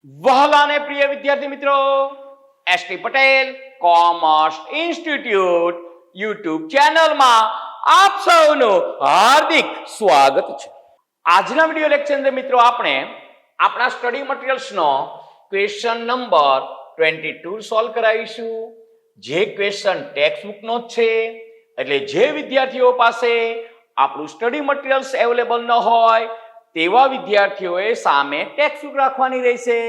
વહાલા અને પ્રિય વિદ્યાર્થી મિત્રો, ST Patel commerce institute YouTube ચેનલમાં આપ સૌનું હાર્દિક સ્વાગત છે. આજના વિડિયો લેક્ચર અંદર મિત્રો આપણે આપણા સ્ટડી મટીરીયલ્સનો ક્વેશ્ચન નંબર 22 સોલ્વ કરાવીશું. જે ક્વેશ્ચન ટેક્સ્ટબુકનો જ છે, એટલે જે વિદ્યાર્થીઓ પાસે આપણું સ્ટડી મટીરીયલ્સ અવેલેબલ ન હોય તેવા વિદ્યાર્થીઓએ સામે ટેક્સ્ટબુક રાખવાની રહેશે.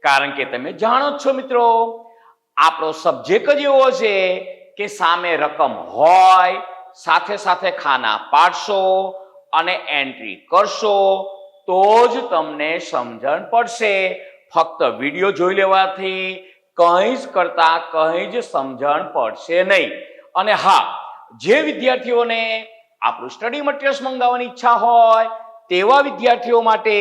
કારણ કે તમે જાણો જ છો મિત્રો, આપણો સબ્જેક્ટ જ એવો છે કે સામે રકમ હોય, સાથે સાથે ખાના પાડશો અને એન્ટ્રી કરશો તો જ તમને સમજણ પડશે. ફક્ત વિડીયો જોઈ લેવાથી કંઈ જ કરતા કંઈ જ સમજણ પડશે નહીં. અને હા, જે વિદ્યાર્થીઓને આપણું સ્ટડી મટીરીયલ્સ મંગાવવાની ઈચ્છા હોય તેવા વિદ્યાર્થીઓ માટે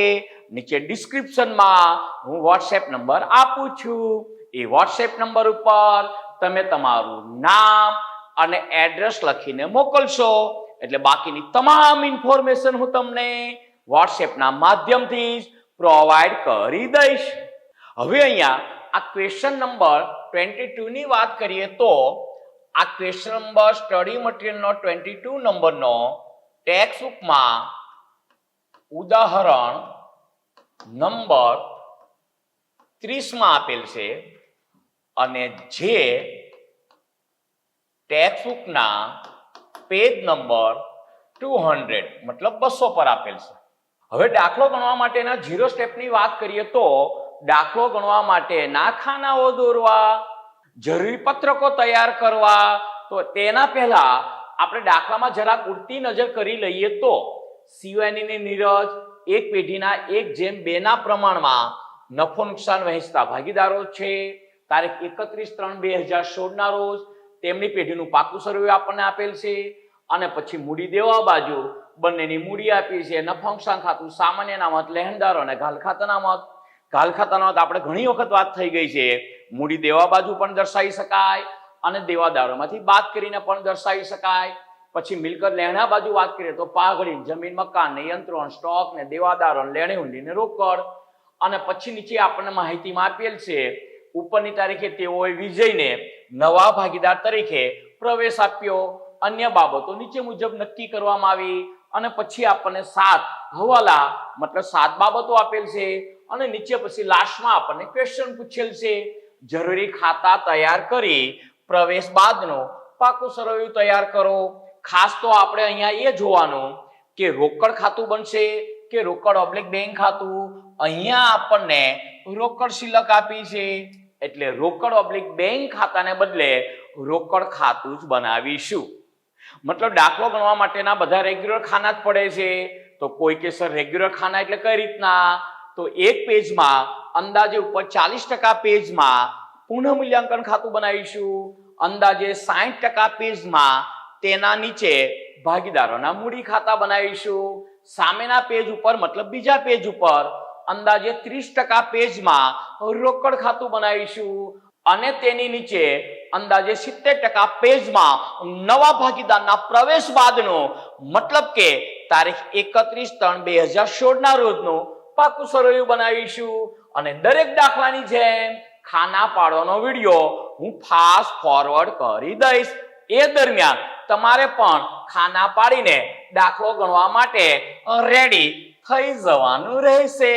નીચે ડિસ્ક્રિપ્શનમાં હું વોટ્સએપ નંબર આપું છું. એ વોટ્સએપ નંબર ઉપર તમે તમારું નામ અને એડ્રેસ લખીને મોકલશો એટલે બાકીની તમામ ઇન્ફોર્મેશન હું તમને વોટ્સએપના માધ્યમથી પ્રોવાઈડ કરી દઈશ. હવે અહીંયા આ ક્વેશ્ચન નંબર 22 ની વાત કરીએ તો આ ક્વેશ્ચન નંબર સ્ટડી મટીરીયલનો 22 નંબરનો ટેક્સ્ટબુકમાં ઉદાહરણ નંબર 30 માં આપેલ છે અને જે ટેક્સ્ટબુકના પેજ નંબર 200 મતલબ 200 પર આપેલ છે. હવે દાખલો ગણવા માટેના 0 સ્ટેપની વાત કરીએ તો દાખલો ગણવા માટેના ખાનાઓ દોરવા, જરૂરી પત્રકો તૈયાર કરવા, તો તેના પહેલા આપણે દાખલામાં જરાક ઉડતી નજર કરી લઈએ તો શિવાની ને નીરજ એક પેઢીના 1:2 ના પ્રમાણમાં નફો નુકસાન વહેંચતા ભાગીદારો છે. તારીખ 31/3/2016 ના રોજ તેમની પેઢીનું પાકું સર્વે આપણને આપેલ છે અને પછી મૂડી દેવા બાજુ બંનેની મૂડી આપી છે. નફા નુકસાન ખાતું, સામાન્ય અનામત, લેણદારો અને ઘાલ ખાતા અનામત. ઘાલ ખાતા અનામત આપણે ઘણી વખત વાત થઈ ગઈ છે. મૂડી દેવા બાજુ પણ દર્શાવી શકાય અને દેવાદારોમાંથી બાદ કરીને પણ દર્શાવી શકાય. પછી મિલકત લેણા બાજુ વાત કરીએ તો પાઘડી, જમીન, મકાન ને યંત્રો, સ્ટોક ને દેવાદારો, લેણી હુંડી ને રોકડ. અને પછી નીચે આપણને માહિતીમાં આપેલ છે ઉપરની તારીખે તેઓએ વિજયને નવા ભાગીદાર તરીકે પ્રવેશ આપ્યો. અન્ય બાબતો નીચે મુજબ નક્કી કરવામાં આવી અને પછી આપણને 7 હવાલા મતલબ 7 બાબતો આપેલ છે અને નીચે પછી લાસ્ટમાં આપણને ક્વેશ્ચન પૂછેલ છે. જરૂરી ખાતા તૈયાર કરી પ્રવેશ બાદનો પાકું સરવૈયું તૈયાર કરો. ખાસ તો આપણે અહીંયા એ જોવાનું કે રોકડ ખાતું બનશે કે રોકડ બેંક ખાતું. અહીંયા આપણને રોકડ શિલ્લક આપી છે એટલે રોકડ બેંક ખાતાને બદલે રોકડ ખાતું જ બનાવીશું. મતલબ દાખલો ગણવા માટેના બધા રેગ્યુલર ખાના જ પડે છે. તો કોઈ કે સર રેગ્યુલર ખાના એટલે કઈ રીતના? તો એક પેજમાં અંદાજે ઉપર 40% પેજમાં પુનઃ મૂલ્યાંકન ખાતું બનાવીશું. અંદાજે 60% પેજમાં તેના નીચે ભાગીદારોના મૂડી ખાતા બનાવીશું. સામેના પેજ ઉપર મતલબ બીજા પેજ ઉપર અંદાજે 30% પેજમાં રોકડ ખાતું બનાવીશું અને તેની નીચે અંદાજે 70% પેજમાં નવા ભાગીદારના પ્રવેશ બાદનો મતલબ કે તારીખ 31/3/2016 ના રોજનો પાકું સરવૈયું બનાવીશું. અને દરેક દાખલાની જેમ ખાના પાડવાનો વિડીયો હું ફાસ્ટ ફોરવર્ડ કરી દઈશ. એ દરમિયાન તમારે પણ ખાના પાડીને દાખલો ગણવા માટે રેડી થઈ જવાનું રહેશે.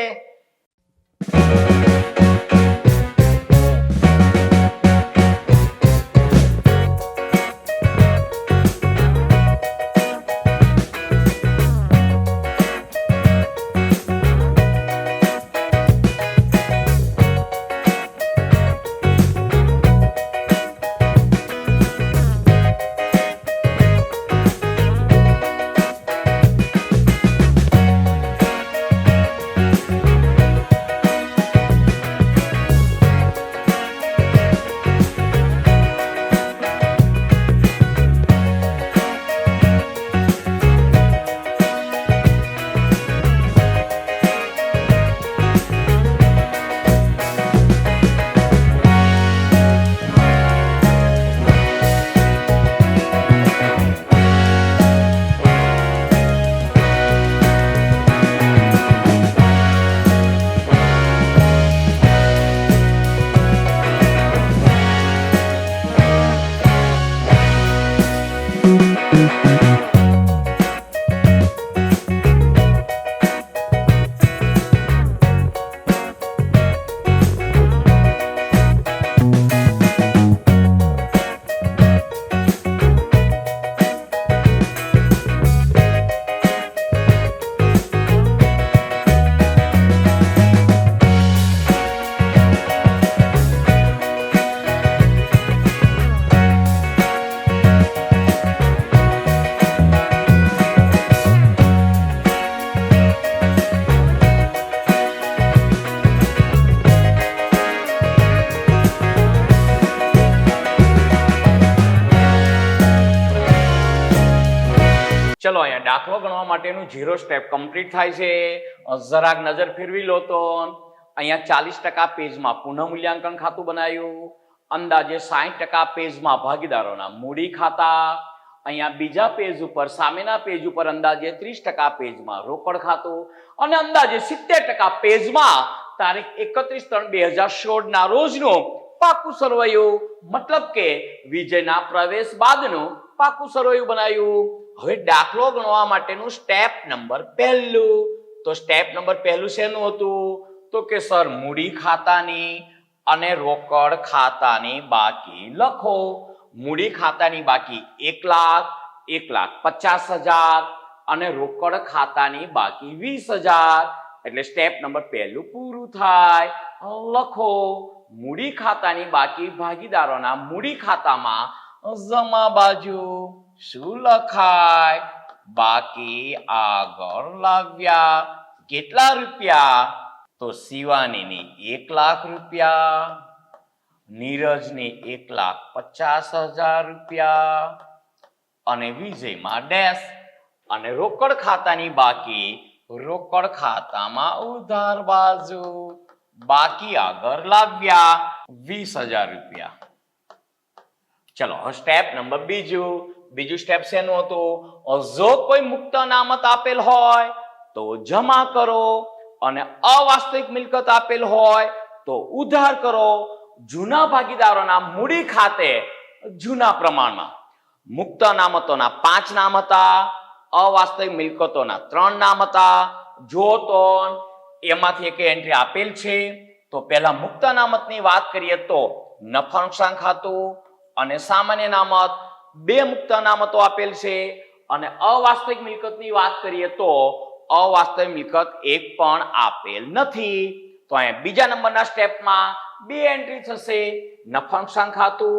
ચલો અહીંયા દાખલો ગણવા માટેનું 0 સ્ટેપ કમ્પ્લીટ થાય છે. જરાક નજર ફેરવી લો તો અહીંયા 40% પેજમાં પુનઃ મૂલ્યાંકન ખાતું બનાવ્યું, અંદાજે 60% પેજમાં ભાગીદારોના મૂડી ખાતા, અહીંયા બીજા પેજ ઉપર સામેના પેજ ઉપર અંદાજે 30% પેજમાં રોકડ ખાતું અને અંદાજે 70% પેજમાં તારીખ 31/3/2016 ના રોજનું પાકું સરવૈયું, મતલબ કે વિજયના પ્રવેશ બાદનું પાકું સરવૈયું બનાવ્યું. હવે દાખલો ગણવા માટેનું સ્ટેપ નંબર 1. તો સ્ટેપ નંબર 1 શેનું હતું? તો કે સર મૂડી ખાતાની અને રોકડ ખાતાની બાકી લખો. મૂડી ખાતાની બાકી 1 લાખ, 1,50,000 અને રોકડ ખાતાની બાકી 20,000. એટલે સ્ટેપ નંબર 1 પૂરું થાય. લખો મૂડી ખાતાની બાકી ભાગીદારોના મૂડી ખાતામાં જમા બાજુ શું લખાય? બાકી આગળ લાવ્યા. કેટલા રૂપિયા? તો શિવાનીની 1 લાખ રૂપિયા, નીરજની 1,50,000 રૂપિયા અને વિજયમાં ડેશ. અને રોકડ ખાતાની બાકી રોકડ ખાતામાં ઉધાર બાજુ બાકી આગળ લાવ્યા 20,000 રૂપિયા. ચલો સ્ટેપ નંબર 2. બીજું સ્ટેપ શેનું હતું? જો કોઈ મુક્ત અનામત આપેલ હોય તો જમા કરો અને અવાસ્તવિક મિલકત આપેલ હોય તો ઉધાર કરો. જૂના ભાગીદારોના મૂડી ખાતે જૂના પ્રમાણમાં મુક્ત અનામતોના 5 નામ હતા, અવાસ્તવિક મિલકતોના 3 નામ હતા. જો તો એમાંથી એક એન્ટ્રી આપેલ છે. તો પહેલા મુક્ત અનામતની વાત કરીએ તો નફા નુકસાન ખાતું અને સામાન્ય અનામત 2 મુક્ત અનામતો આપેલ છે. અને અવાસ્તવિક મિલકતની વાત કરીએ તો અવાસ્તવિક મિલકત એક પણ આપેલ નથી. તો અહીંયા બીજા નંબરના સ્ટેપમાં 2 એન્ટ્રી થશે, નફા નુકસાન ખાતું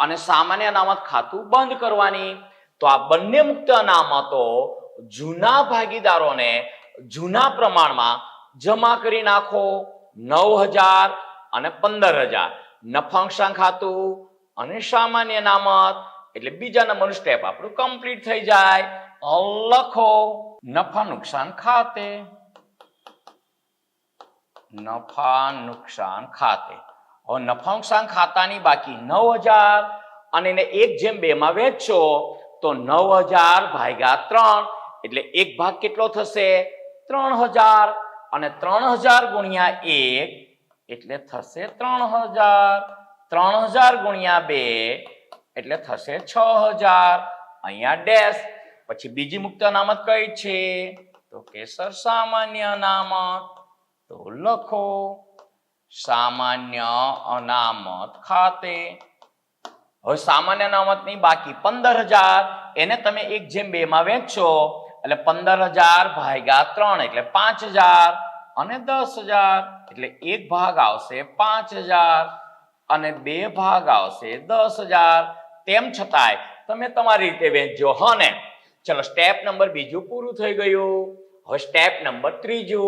અને સામાન્ય અનામત ખાતું બંધ કરવાની. તો આ બંને મુક્ત અનામતો જૂના ભાગીદારોને જૂના પ્રમાણમાં જમા કરી નાખો. 9,000 અને 15,000 નફા નુકસાન ખાતું અને સામાન્ય અનામત. એટલે બીજા નંબરનું સ્ટેપ આપણું કમ્પ્લીટ થઈ જાય. લખો નફા નુકસાન ખાતે, નફા નુકસાન ખાતે. હવે નફા નુકસાન ખાતાની બાકી 9,000 અને એને 1/2 માં વહેંચો તો 9,000 ભાગ્યા 3 એટલે એક ભાગ કેટલો થશે? 3,000 અને 3,000 ગુણ્યા 1 એટલે થશે 3,000. 3,000 ગુણ્યા 2 એટલે થશે 6,000. અહીંયા ડેશ. પછી બીજી મુક્ત અનામત કઈ છે? તો કે સર સામાન્ય અનામત. તો લખો સામાન્ય અનામત ખાતે. હવે સામાન્ય અનામતની બાકી 15,000 એને તમે 1/2 માં વહેંચો એટલે 15,000 ભાગ્યા 3 એટલે 5,000 અને 10,000 એટલે એક ભાગ આવશે 5,000 અને 2 ભાગ આવશે 10,000. તેમ છતાંય તમે તમારી રીતે વહેંચજો. હા ને? ચલો સ્ટેપ નંબર 2 પૂરું થઈ ગયું. હવે સ્ટેપ નંબર 3.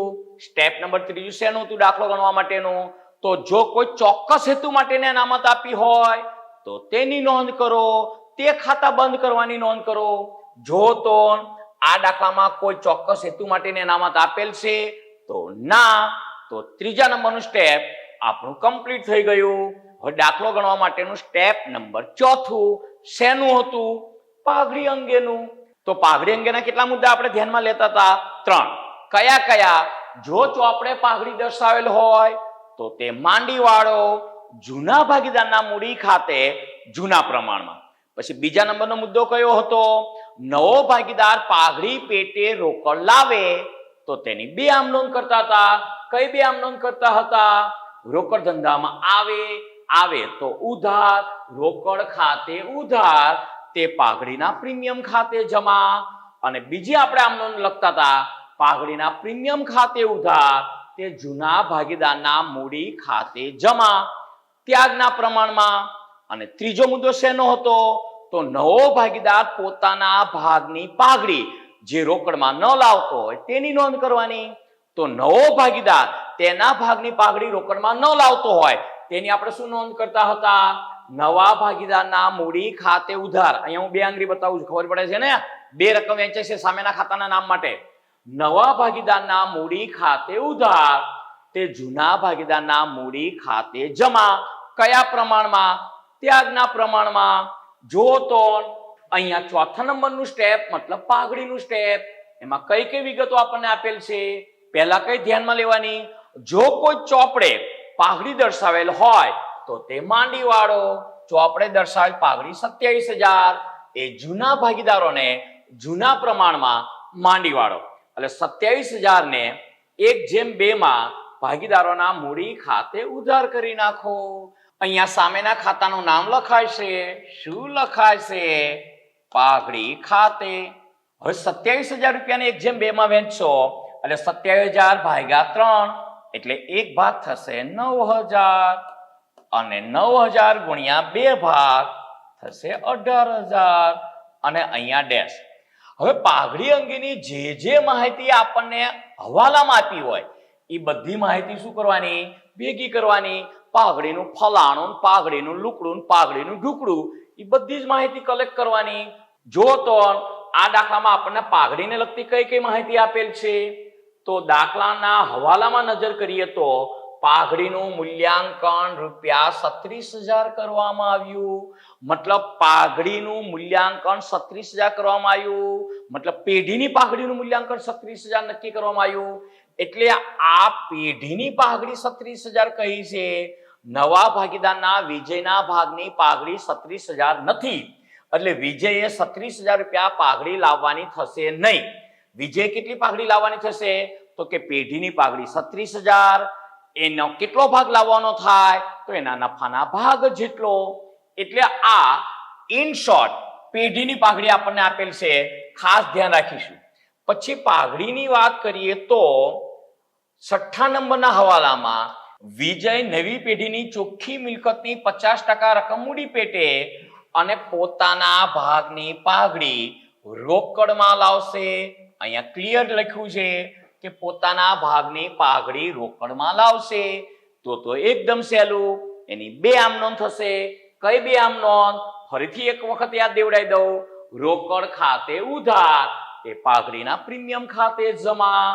સ્ટેપ નંબર 3 શેનું હતું દાખલો ગણવા માટેનું? તો જો કોઈ ચોક્કસ હેતુ માટેની અનામત આપી હોય તો તેની નોંધ કરો, તે ખાતા બંધ કરવાની નોંધ કરો. જો તો આ દાખલામાં કોઈ ચોક્કસ હેતુ માટેની અનામત આપેલ છે તો ના, તો ત્રીજા નંબરનું સ્ટેપ આપણું કમ્પ્લીટ થઈ ગયું. હવે દાખલો ગણવા માટેનું સ્ટેપ નંબર 4 શેનું હતું? પાઘડી અંગેનું. તો પાઘડી અંગેના કેટલા મુદ્દા આપણે ધ્યાનમાં લેતા હતા? 3. કયા કયા? જો ચોપડે પાઘડી દર્શાવેલ હોય તો તે માંડી વાળો, જૂના ભાગીદારના મૂડી ખાતે જૂના પ્રમાણમાં. પછી બીજા નંબરનો મુદ્દો કયો હતો? નવો ભાગીદાર પાઘડી પેટે રોકડ લાવે તો તેની 2 આમ નોંધ કરતા હતા. કઈ 2 આમ નોંધ કરતા હતા? રોકડ ધંધામાં આવે તો ઉધાર, રોકડ ખાતે ઉધાર, તે પાઘડીના પ્રીમિયમ ખાતે જમા. અને બીજી આપણે આમ નોંધ લખતા હતા પાઘડીના પ્રીમિયમ ખાતે ઉધાર, તે જૂના ભાગીદારના મૂડી ખાતે જમા ત્યાગના પ્રમાણમાં. અને ત્રીજો મુદ્દો શેનો હતો? તો નવો ભાગીદાર પોતાના ભાગની પાઘડી જે રોકડમાં ન લાવતો હોય તેની નોંધ કરવાની. તો નવો ભાગીદાર તેના ભાગની પાઘડી રોકડમાં ન લાવતો હોય તેની આપણે શું નોંધ કરતા હતા? નવા ભાગીદારના મૂડી ખાતે ઉધાર, અહીંયા હું બે આંગળી બતાવું છું, ખબર પડે છે ને? બે રકમ વેચાય છે સામેના ખાતાના નામ માટે. નવા ભાગીદારના મૂડી ખાતે ઉધાર તે જૂના ભાગીદારના મૂડી ખાતે જમા. કયા પ્રમાણમાં? ત્યાગના પ્રમાણમાં. જો તો અહીંયા ચોથા નંબરનું સ્ટેપ મતલબ પાઘડીનું સ્ટેપ. એમાં કઈ કઈ વિગતો આપણને આપેલ છે? પહેલા કઈ ધ્યાનમાં લેવાની? જો કોઈ ચોપડે પાઘડી દર્શાવેલ હોય તો તે માંડી વાળો. ચોપડે દર્શાવેલ પાઘડી 27,000 એ જૂના ભાગીદારોને જૂના પ્રમાણમાં માંડી વાળો. એટલે 27,000 ને 1/2 માં ભાગીદારોના મૂડી ખાતે ઉધાર કરી નાખો. અહીંયા સામેના ખાતાનું નામ લખાય છે. શું લખાય છે? પાઘડી ખાતે. હવે 27,000 રૂપિયાને 1/2 માં વહેંચશો એટલે 27,000 ભાગ્યા 3 એટલે એક ભાગ થશે 9,000 અને 9,000 ગુણ્યા 2 ભાગ થશે 18,000 અને અહીંયા ડેશ. હવે પાઘડી અંગેની જે માહિતી આપણને હવાલામાં આપી હોય એ બધી માહિતી શું કરવાની? ભેગી કરવાની. પાઘડીનું ફલાણું, પાઘડીનું લુકડું, પાઘડીનું ઢુકડું, એ બધી જ માહિતી કલેક્ટ કરવાની. જો તો આ દાખલામાં આપણને પાઘડીને લગતી કઈ કઈ માહિતી આપેલ છે? તો દાખલાના હવાલામાં નજર કરીએ તો પાઘડીનું મૂલ્યાંકન રૂપિયા 36,000 કરવામાં આવ્યું. મતલબ પાઘડીનું મૂલ્યાંકન 36,000 કરવામાં આવ્યું. મતલબ પેઢીની પાઘડીનું મૂલ્યાંકન 36,000 નક્કી કરવામાં આવ્યું. એટલે આ પેઢીની પાઘડી 36,000 કહી છે. નવા ભાગીદારના વિજયના ભાગની પાઘડી 36,000 નથી. એટલે વિજયે 36,000 રૂપિયા પાઘડી લાવવાની થશે નહીં. વિજય કેટલી પાઘડી લાવવાની થશે? તો કે પેઢીની પાઘડી 36,000. એનો કેટલો ભાગ લાવવાનો થાય? તો એના નફાના ભાગ જેટલો. એટલે આ ઇન શોર્ટ પેઢીની પાઘડી આપણને આપેલ છે. ખાસ ધ્યાન રાખીશું. પછી પાઘડીની વાત કરીએ તો 6 નંબરના હવાલામાં વિજય નવી પેઢીની ચોખ્ખી મિલકતની 50% રકમ મૂડી પેટે અને પોતાના ભાગની પાઘડી રોકડમાં લાવશે. અહીંયા ક્લિયર લખ્યું છે કે પોતાના ભાગની પાઘડી રોકડમાં લાવશે. તો એકદમ સહેલું. એની બે આમ નોંધ થશે. કઈ બે આમ નોંધ? ફરીથી એક વખત યાદ દેવડાવી દઉં. રોકડ ખાતે ઉધાર એ પાઘડીના પ્રીમિયમ ખાતે જમા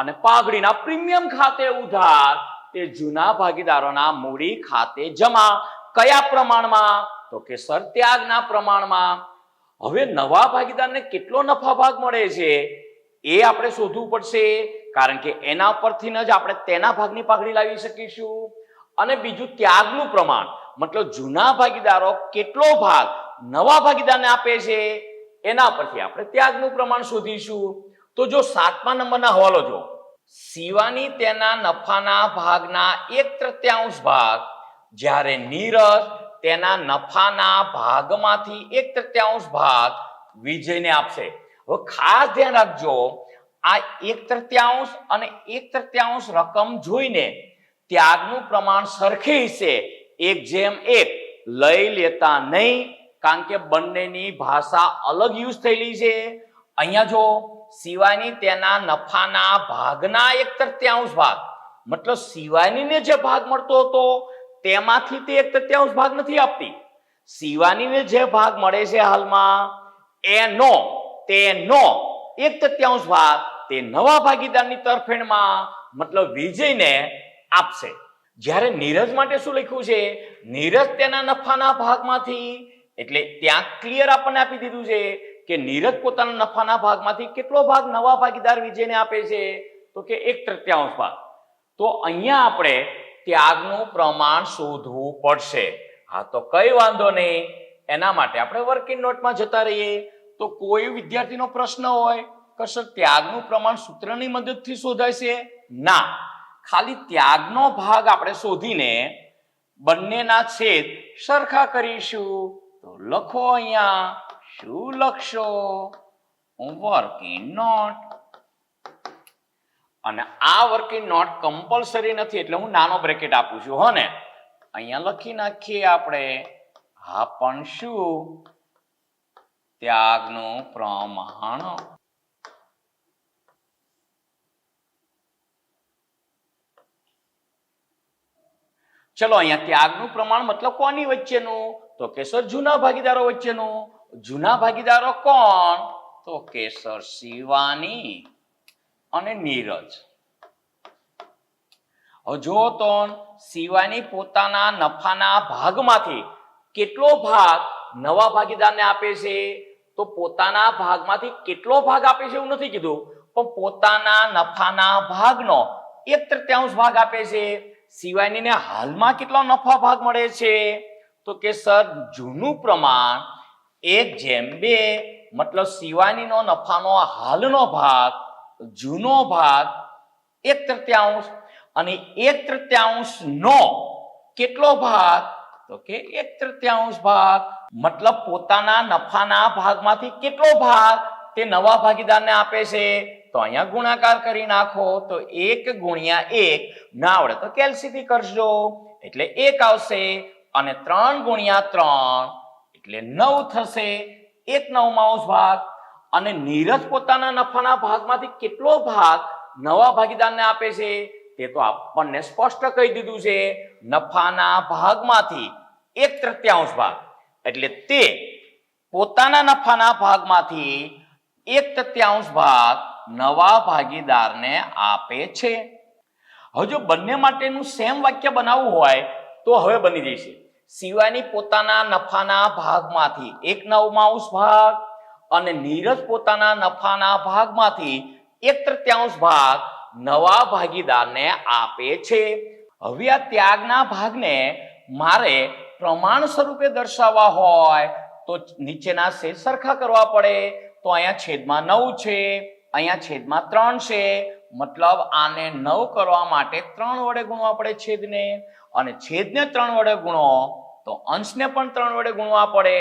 અને પાઘડીના પ્રીમિયમ ખાતે ઉધાર તે જૂના ભાગીદારોના મૂડી ખાતે જમા. કયા પ્રમાણમાં? તો કે સર ત્યાગના પ્રમાણમાં. હવે નવા ભાગીદારને કેટલો નફા ભાગ મળે છે એ આપણે શોધવું પડશે. કારણ કે એના પરથી જ આપણે તેના ભાગની પાઘડી લાવી શકીશું. અને બીજું ત્યાગનું પ્રમાણ મતલબ જૂના ભાગીદારો કેટલો ભાગ નવા ભાગીદારને આપે છે એના પરથી આપણે ત્યાગનું પ્રમાણ શોધીશું. તો જો 7મા નંબરના હવાલો જો, શિવાની તેના નફાના ભાગના 1/3 ભાગ જ્યારે નીરજ તેના નફાના ભાગમાંથી 1/3 ભાગ વિજયને આપશે. હવે ખાસ ધ્યાન રાખજો, આ 1/3 અને 1/3 રકમ જોઈને ત્યાગનું પ્રમાણ સરખી હિસ્સે 1/1 લઈ લેતા નહીં. કારણ કે બંનેની ભાષા અલગ યુઝ થયેલી છે. અહીંયા જો શિવાની તેના નફાના ભાગના 1/3 ભાગ મતલબ શિવાનીને જે ભાગ મળતો હતો તેમાંથી તે 1/3 ભાગ નથી આપતી. શિવાનીને જે ભાગ મળે છે હાલમાં તેનો 1/3 ભાગ તે નવા ભાગીદારની તરફેણમાં મતલબ વિજયને આપશે. જ્યારે નીરજ માટે શું લખ્યું છે? નીરજ તેના નફાના ભાગમાંથી, એટલે ત્યાં ક્લિયર આપણને આપી દીધું છે કે નીરજ પોતાના નફાના ભાગમાંથી કેટલો ભાગ નવા ભાગીદાર વિજયને આપે છે? તો કે 1/3 ભાગ. તો અહીંયા આપણે ત્યાગનું પ્રમાણ શોધવું પડશે. હા, તો કઈ વાંધો નહીં, એના માટે આપણે વર્કિંગ નોટમાં જતા રહીએ. તો કોઈ વિદ્યાર્થીનો પ્રશ્ન હોય કે સર ત્યાગનું પ્રમાણ સૂત્રની મદદથી શોધાય છે? ના, ખાલી ત્યાગનો ભાગ આપણે શોધીને બંનેના છેદ સરખા કરીશું. તો લખો અહીંયા. શું લખશો? Working note. અને આ વર્કિંગ નોટ કમ્પલસરી નથી એટલે હું નાનો બ્રેકેટ આપું છું. હો ને, અહીંયા લખી નાખીએ આપણે. હા, પણ શું? ત્યાગનું પ્રમાણ. ચલો, અહીંયા ત્યાગનું પ્રમાણ મતલબ કોની વચ્ચેનું? તો કે સર જૂના ભાગીદારો વચ્ચેનો. જૂના ભાગીદારો કોણ? તો કે સર શિવાની અને નીરજ. હવે જો તો શિવાની પોતાના નફાના ભાગમાંથી કેટલો ભાગ નવા ભાગીદારને આપે છે? તો પોતાના ભાગમાંથી કેટલો ભાગ આપે છે એવું નથી કીધું, પણ પોતાના નફાના ભાગનો 1/3 ભાગ આપે છે. શિવાનીને હાલમાં કેટલો નફા ભાગ મળે છે? તો કે સર જૂનું પ્રમાણ 1/2, મતલબ શિવાનીનો નફાનો હાલનો ભાગ, જૂનો ભાગ 1/3 અને 1/3 નો કેટલો ભાગ? તો કે 1/3 ભાગ. મતલબ પોતાના નફાના ભાગમાંથી કેટલો ભાગ તે નવા ભાગીદારને આપે છે? તો અહીંયા ગુણાકાર કરી નાખો. તો 1 ગુણ્યા 1 ના આવડે તો કેલ્સીથી કરજો એટલે 1 આવશે અને 3 ગુણ્યા 3 એટલે 9 થશે. 1/9 ભાગ. અને નીરજ પોતાના નફાના ભાગમાંથી કેટલો ભાગ નવા ભાગીદારને આપે છે? તે તો આપણને સ્પષ્ટ કહી દીધું છે, નફાના ભાગમાંથી 1/3 ભાગ. એટલે તે પોતાના નફાના ભાગમાંથી 1/3 ભાગ નવા ભાગીદારને આપે છે. હવે જો બંને માટેનું સેમ વાક્ય બનાવવું હોય તો હવે બની જશે. શિવાની પોતાના નફાના ભાગમાંથી 1/9 ભાગ અને નીરજ પોતાના નફાના ભાગમાંથી 1/3 ભાગ નવા ભાગીદારને આપે છે. હવે આ ત્યાગના ભાગને મારે પ્રમાણ સ્વરૂપે દર્શાવવા હોય તો નીચેના છેદ સરખા કરવા પડે. તો અહીંયા છેદમાં 9 છે, અહીંયા છેદમાં 3 છે, મતલબ આને 9 કરવા માટે 3 વડે ગુણવા પડે છેદને, અને છેદને 3 વડે ગુણો તો અંશને પણ 3 વડે ગુણવા પડે,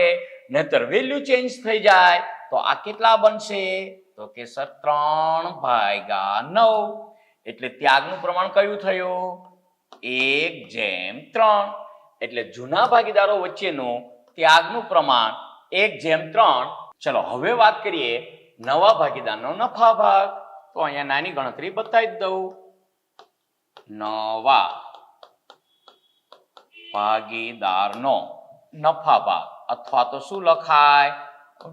નહીતર વેલ્યુ ચેન્જ થઈ જાય. તો આ કેટલા બનશે? તો કે સર 3/9. એટલે ત્યાગનું પ્રમાણ કયું થયું? 1/3. એટલે જૂના ભાગીદારો વચ્ચેનું ત્યાગનું પ્રમાણ 1/3. ચલો હવે વાત કરીએ નવા ભાગીદારનો નફા ભાગ. તો અહીંયા નાની ગણતરી બતાવી દઉં. નવા ભાગીદારનો નફા ભાગ અથવા તો શું લખાય?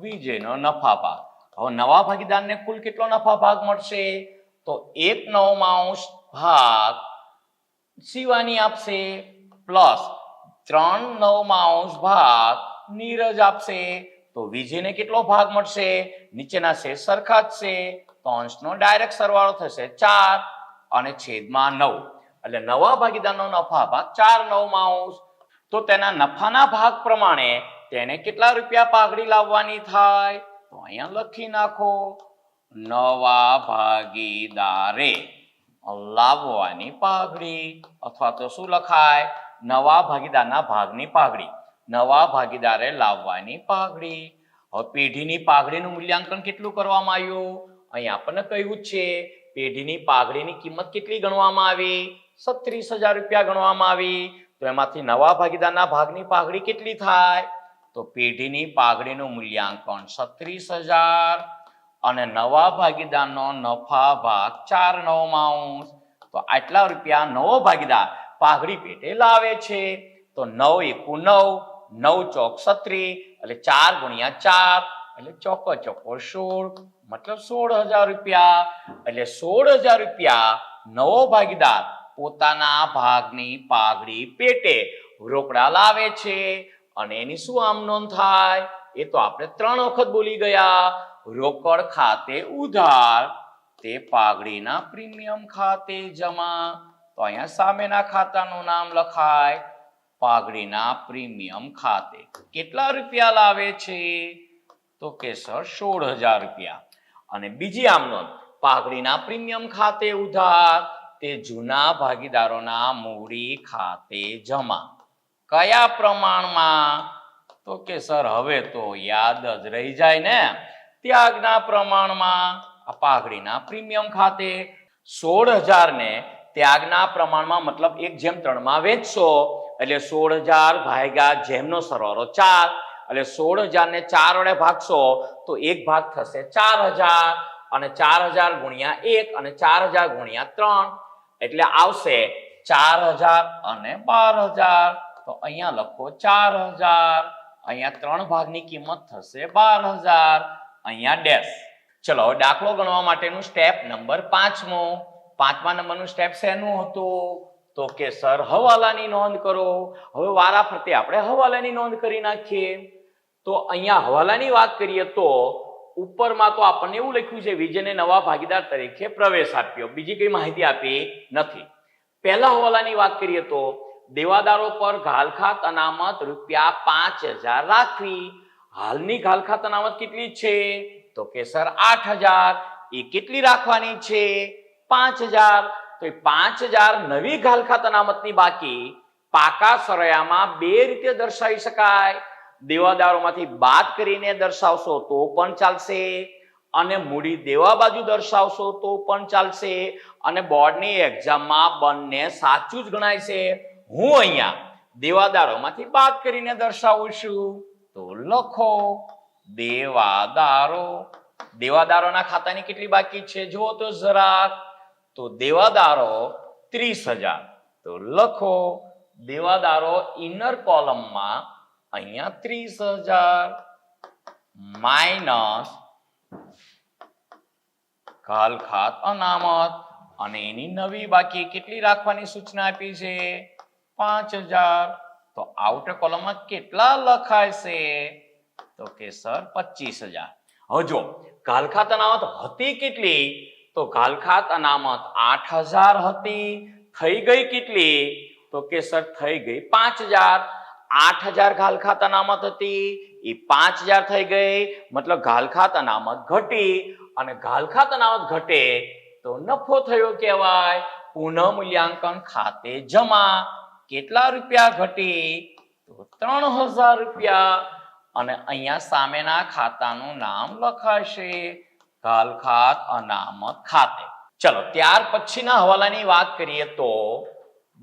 વિજયનો નફા ભાગ. હવે નવા ભાગીદારને કુલ કેટલો નફા ભાગ મળશે? તો 1/9 ભાગ શિવાની આપશે પ્લસ 3/9 ભાગ નીરજ આપશે. તો વિજયને કેટલો ભાગ મળશે? નીચેના છેદ સરખા જ છે, તો અંશનો ડાયરેક્ટ સરવાળો થશે 4 અને છેદમાં 9. એટલે નવા ભાગીદારનો નફા ભાગ 4/9. તો તેના નફાના ભાગ પ્રમાણે તેને કેટલા રૂપિયા પાઘડી લાવવાની થાય? તો અહીંયા લખી નાખો, નવા ભાગીદારે લાવવાની પાઘડી, અથવા તો શું લખાય? નવા ભાગીદારના ભાગની પાઘડી. નવા ભાગીદારે લાવવાની પાઘડી. હવે પેઢીની પાઘડીનું મૂલ્યાંકન કેટલું કરવામાં આવ્યું? અહીં આપણને કહ્યું છે પેઢીની પાઘડીની કિંમત કેટલી ગણવામાં આવી? 36,000 રૂપિયા ગણવામાં આવી. તો એમાંથી નવા ભાગીદારના ભાગની પાઘડી કેટલી થાય? તો પેઢીની પાઘડીનું મૂલ્યાંકન 36,000 અને નવા ભાગીદારનો નફા ભાગ 4/9. તો આટલા રૂપિયા નવો ભાગીદાર પાઘડી પેટે લાવે છે. તો 9 × 9, 9 ચોક 36, એટલે 4 ગુણ્યા 4 એટલે ચોકો 16, મતલબ 16,000 રૂપિયા. એટલે 16,000 રૂપિયા નવો ભાગીદાર પોતાના ભાગની પાઘડી પેટે રોકડા લાવે છે. અને એની શું આમ નોંધ થાય? એ તો આપણે 3 વખત બોલી ગયા. રોકડ ખાતે ઉધાર, તે પાઘડીના પ્રીમિયમ ખાતે જમા. તો અહીંયા સામેના ખાતાનું નામ લખાય, પાઘડીના પ્રીમિયમ ખાતે. કેટલા રૂપિયા લાવે છે? તો કે સર 16,000 રૂપિયા. અને બીજી આમ નોંધ, પાઘડીના પ્રીમિયમ ખાતે ઉધાર, તે જૂના ભાગીદારોના મૂડી ખાતે જમા. કયા પ્રમાણમાં? તો કે સર હવે તો યાદ જ રહી જાય ને, ત્યાગના પ્રમાણમાં. આ પાઘડીના પ્રીમિયમ ખાતે 16,000 ને ત્યાગના પ્રમાણમાં, મતલબ 1/3 માં વેચશો એટલે 16,000 ભાગ્યા જેમનો સરવાળો 4, એટલે 16,000 ને 4 વડે ભાગશો તો એક ભાગ થશે 4,000, અને 4,000 ગુણ્યા 1 અને 4,000 ગુણ્યા 3 એટલે આવશે 4,000 અને 12,000. તો અહીંયા લખો 4,000. અહીંયા 3 ભાગની કિંમત થશે 12,000, અહીંયા ડેશ. ચલો હવે દાખલો ગણવા માટેનું સ્ટેપ નંબર 5મો. 5મા નંબરનું સ્ટેપ શેનું હતું? તો કે સર હવાલાની નોંધ કરો. હવે વારા ફરતે આપણે હવાલાની નોંધ કરી નાખીએ. તો અહીંયા હવાલાની વાત કરીએ તો ઉપરમાં તો આપણને એવું લખ્યું છે વિજયને નવા ભાગીદાર તરીકે પ્રવેશ આપ્યો, બીજી કઈ માહિતી આપી નથી. પહેલા હવાલાની વાત કરીએ તો દેવાદારો પર ઘાલખાત અનામત ₹5,000 રાખવી. હાલની ઘાલખાત અનામત કેટલી છે? તો કે સર 8,000. એ કેટલી રાખવાની છે? 5,000. તો એ 5,000 નવી ઘાલખાત અનામતની બાકી પાકા સરયામાં બે રીતે દર્શાવી શકાય. દેવાદારોમાંથી બાદ કરીને દર્શાવશો તો પણ ચાલશે, અને મૂડી દેવા બાજુ દર્શાવશો તો પણ ચાલશે, અને બોર્ડની એક્ઝામમાં બંને સાચું જ ગણાય છે. હું અહીંયા દેવાદારોમાંથી બાદ કરીને દર્શાવું છું. તો લખો દેવાદારો. દેવાદારોના ખાતાની કેટલી બાકી છે જુઓ તો જરાક. તો દેવાદારો 30,000. તો લખો દેવાદારો ઇનર કોલમમાં અહીંયા 30,000 માઇનસ ઘાલખાત અનામત, અને એની નવી બાકી કેટલી રાખવાની સૂચના આપી છે? 5,000. તો આઉટર કોલમમાં કેટલા લખાય છે? તો કે સર 25,000. હવે જો ઘાલખાત અનામત હતી કેટલી? તો ઘાલખાત અનામત 8,000 હતી. થઈ ગઈ કેટલી? તો કે સર થઈ ગઈ 5,000. 8,000 ઘાલખાત અનામત હતી, એ 5,000 થઈ ગઈ, મતલબ ઘાલખાત અનામત ઘટી, અને ઘાલખાત અનામત ઘટે તો નફો થયો કહેવાય. પુનઃ મૂલ્યાંકન ખાતે જમા. કેટલા રૂપિયા ઘટી? તો 3,000 રૂપિયા. અને અહીંયા સામેના ખાતાનું નામ લખાશે ઘાલખાત અનામત ખાતે. ચલો ત્યાર પછીના હવાલાની વાત કરીએ તો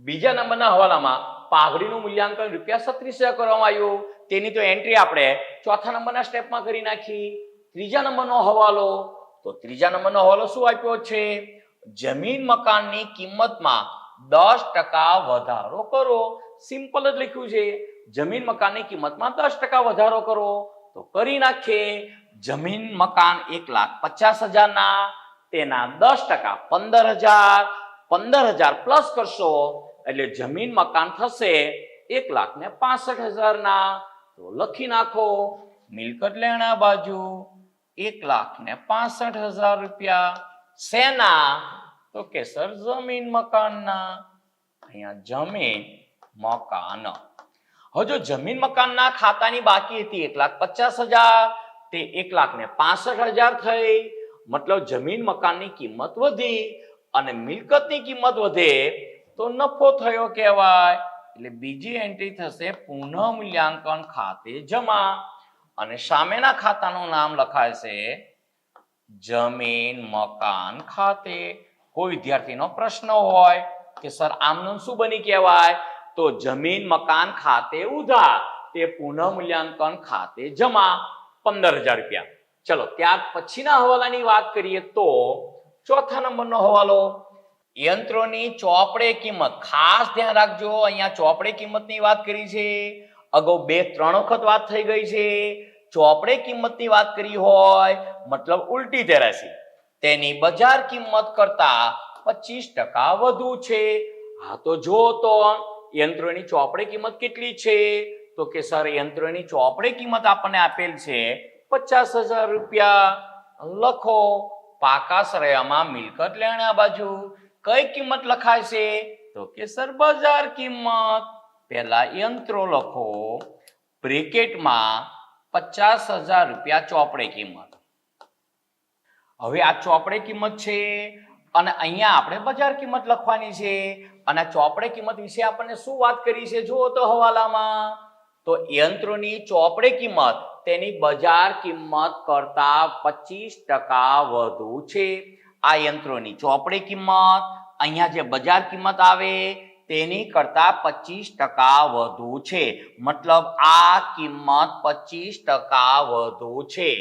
બીજા નંબરના હવાલામાં પાઘડીનું મૂલ્યાંકન ₹36,000 કરવામાં આવ્યું. તેની તો એન્ટ્રી આપણે ચોથા નંબરના સ્ટેપમાં કરી નાખી. ત્રીજા નંબરનો હવાલો. તો ત્રીજા નંબરનો હવાલો શું આપ્યો છે? જમીન મકાનની કિંમતમાં 10% વધારો કરો. સિમ્પલ જ લખ્યું છે. જમીન મકાનની કિંમતમાં 10% વધારો કરો. તો કરી નાખીએ. જમીન મકાન 1,50,000 ના, તેના 10% 15,000. 15,000 પ્લસ કરશો એટલે જમીન મકાન થશે 1,65,000 ના. તો લખી નાખો મિલકત લેણા બાજુ 1,65,000 રૂપિયા. શેના? તો કે સર જમીન મકાનના. અહીંયા જમીન મકાન. હવે જો જમીન મકાનના ખાતાની બાકી હતી 1,50,000, તે 1,65,000 થઈ. મતલબ જમીન મકાનની કિંમત વધી અને મિલકતની કિંમત વધે તો નફો થયો કહેવાય. એટલે બીજી એન્ટ્રી થશે પુનઃ મૂલ્યાંકન ખાતે જમા, અને સામેના ખાતાનું નામ લખાય છે જમીન મકાન ખાતે. કોઈ વિદ્યાર્થીનો પ્રશ્ન હોય કે સર આમનું શું બની કહેવાય? તો જમીન મકાન ખાતે ઉધાર, તે પુનઃ મૂલ્યાંકન ખાતે જમા 15,000 રૂપિયા. ચલો ત્યાર પછીના હવાલાની વાત કરીએ તો ચોથા નંબરનો હવાલો યંત્રોની ચોપડે કિંમત. ખાસ ધ્યાન રાખજો, અહીંયા ચોપડે કિંમતની વાત કરી છે. અગાઉ 2-3 વખત વાત થઈ ગઈ છે. ચોપડે કિંમતની વાત કરી હોય મતલબ ઉલટી તેરાસી, તેની બજાર કિંમત કરતા 25% વધુ છે. હા તો જો તો યંત્રોની ચોપડે કિંમત કેટલી છે? તો કે સર યંત્રોની ચોપડે કિંમત આપણને આપેલ છે 50,000 રૂપિયા. લખો પાકા સરયામાં મિલકત લેણા બાજુ કઈ કિંમત લખાય છે? તો કે સર બજાર કિંમત. પહેલા યંત્રો લખો, બ્રેકેટમાં 50,000 રૂપિયા ચોપડે કિંમત. હવે આ ચોપડે કિંમત છે અને અહીંયા આપણે બજાર કિંમત લખવાની છે. અને ચોપડે કિંમત વિશે આપણને શું વાત કરી છે જુઓ તો હવાલામાં. તો યંત્રોની ચોપડે કિંમત તેની બજાર કિંમત કરતા 25% વધુ છે. આ યંત્રોની ચોપડે કિંમત અહીંયા જે બજાર કિંમત આવે તેની કરતા 25% વધુ છે. મતલબ આ કિંમત 25% વધુ છે.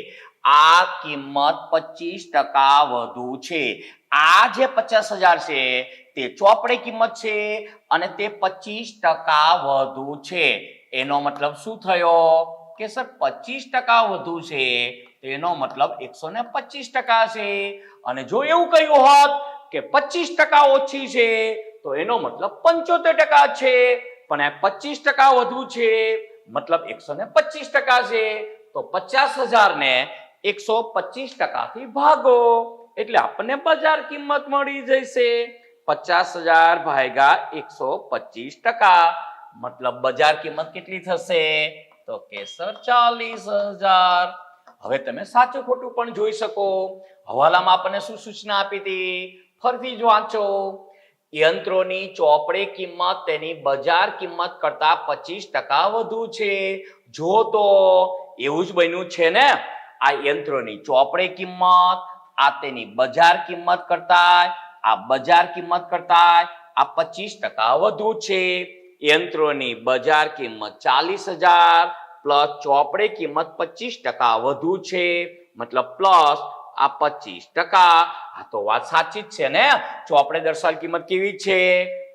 આ કિંમત 25% વધુ છે. આ જે 50,000 છે તે ચોપડે કિંમત છે અને તે 25% વધુ છે. એનો મતલબ શું થયો? કે સર 25% વધુ છે તેનો મતલબ 125% છે અને જો એવું કહ્યું હોત કે 25% ઓછી છે તો એનો મતલબ 75% છે પણ આ 25% વધુ છે મતલબ 125% છે તો 50,000 ને 125% થી ભાગો એટલે આપણને બજાર કિંમત મળી જશે 50,000 ભાગ્યા 125% મતલબ બજાર કિંમત કેટલી થશે તો કે સર 40,000 હવે તમે સાચું ખોટું પણ જોઈ શકો હવાલામાં આપણને શું સૂચના આપી હતી ફરીથી જ વાંચો યંત્રોની ચોપડે કિંમત તેની બજાર કિંમત કરતા 25% વધુ છે જો તો એવું જ બન્યું છે ને આ યંત્રોની ચોપડે કિંમત આ તેની બજાર કિંમત કરતા આ બજાર કિંમત કરતા આ 25% વધુ છે યંત્રોની બજાર કિંમત 40,000 પ્લસ ચોપડે કિંમત 25% વધુ છે મતલબ પ્લસ આ 25% આ તો વાત સાચી જ છે ને ચોપડે દર્શાવેલ કિંમત કેવી છે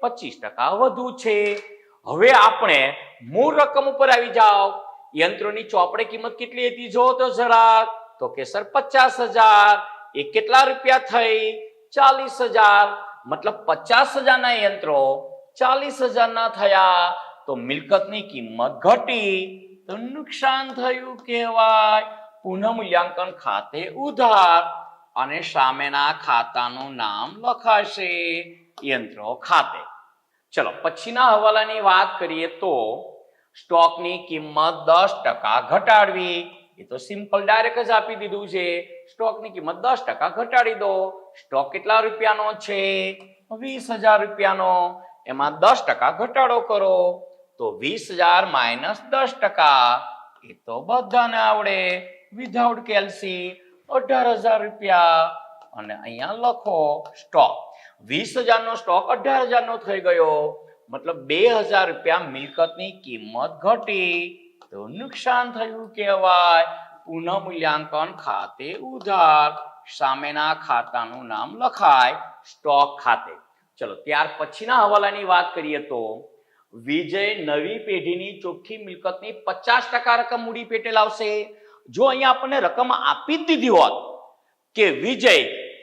25% વધુ છે હવે આપણે મૂળ રકમ ઉપર આવી જાઓ યંત્રોની ચોપડે કિંમત કેટલી હતી જો તો જરા તો કે સર 50,000 એ કેટલા રૂપિયા થઈ 40,000 મતલબ 50,000 ના યંત્રો 40,000 ના થયા તો મિલકતની કિંમત ઘટી તો નુકસાન થયું કહેવાય પુનઃમૂલ્યાંકન ખાતે ઉધાર અને સામેના ખાતાનું નામ લખાશે યંત્રો ખાતે ચલો પછીના હવાલાની વાત કરીએ તો સ્ટોકની કિંમત 10% ઘટાડવી એ તો સિમ્પલ ડાયરેક્ટ જ આપી દીધું છે સ્ટોકની કિંમત 10% ઘટાડી દો સ્ટોક કેટલા રૂપિયાનો છે 20,000 રૂપિયાનો એમાં 10% ઘટાડો કરો તો 20,000 માઇનસ 10% એ તો બધાને આવડે વિધાઉટ કેલ્સી 18,000 રૂપિયા અને અહીંયા લખો સ્ટોક 20,000 નો સ્ટોક 18,000 નો થઈ ગયો મતલબ 2,000 રૂપિયા મિલકતની કિંમત ઘટી તો નુકસાન થયું કહેવાય પુનઃમૂલ્યાંકન ખાતે ઉધાર સામેના ખાતાનું નામ લખાય સ્ટોક ખાતે ચલો ત્યાર પછીના હવાલાની વાત કરીએ તો વિજય નવી પેઢીની ચોખ્ખી મિલકતની 50% રકમ મૂડી પેટે લાવશે જો અહીંયા આપણને રકમ આપી જ દીધી હોત કે વિજય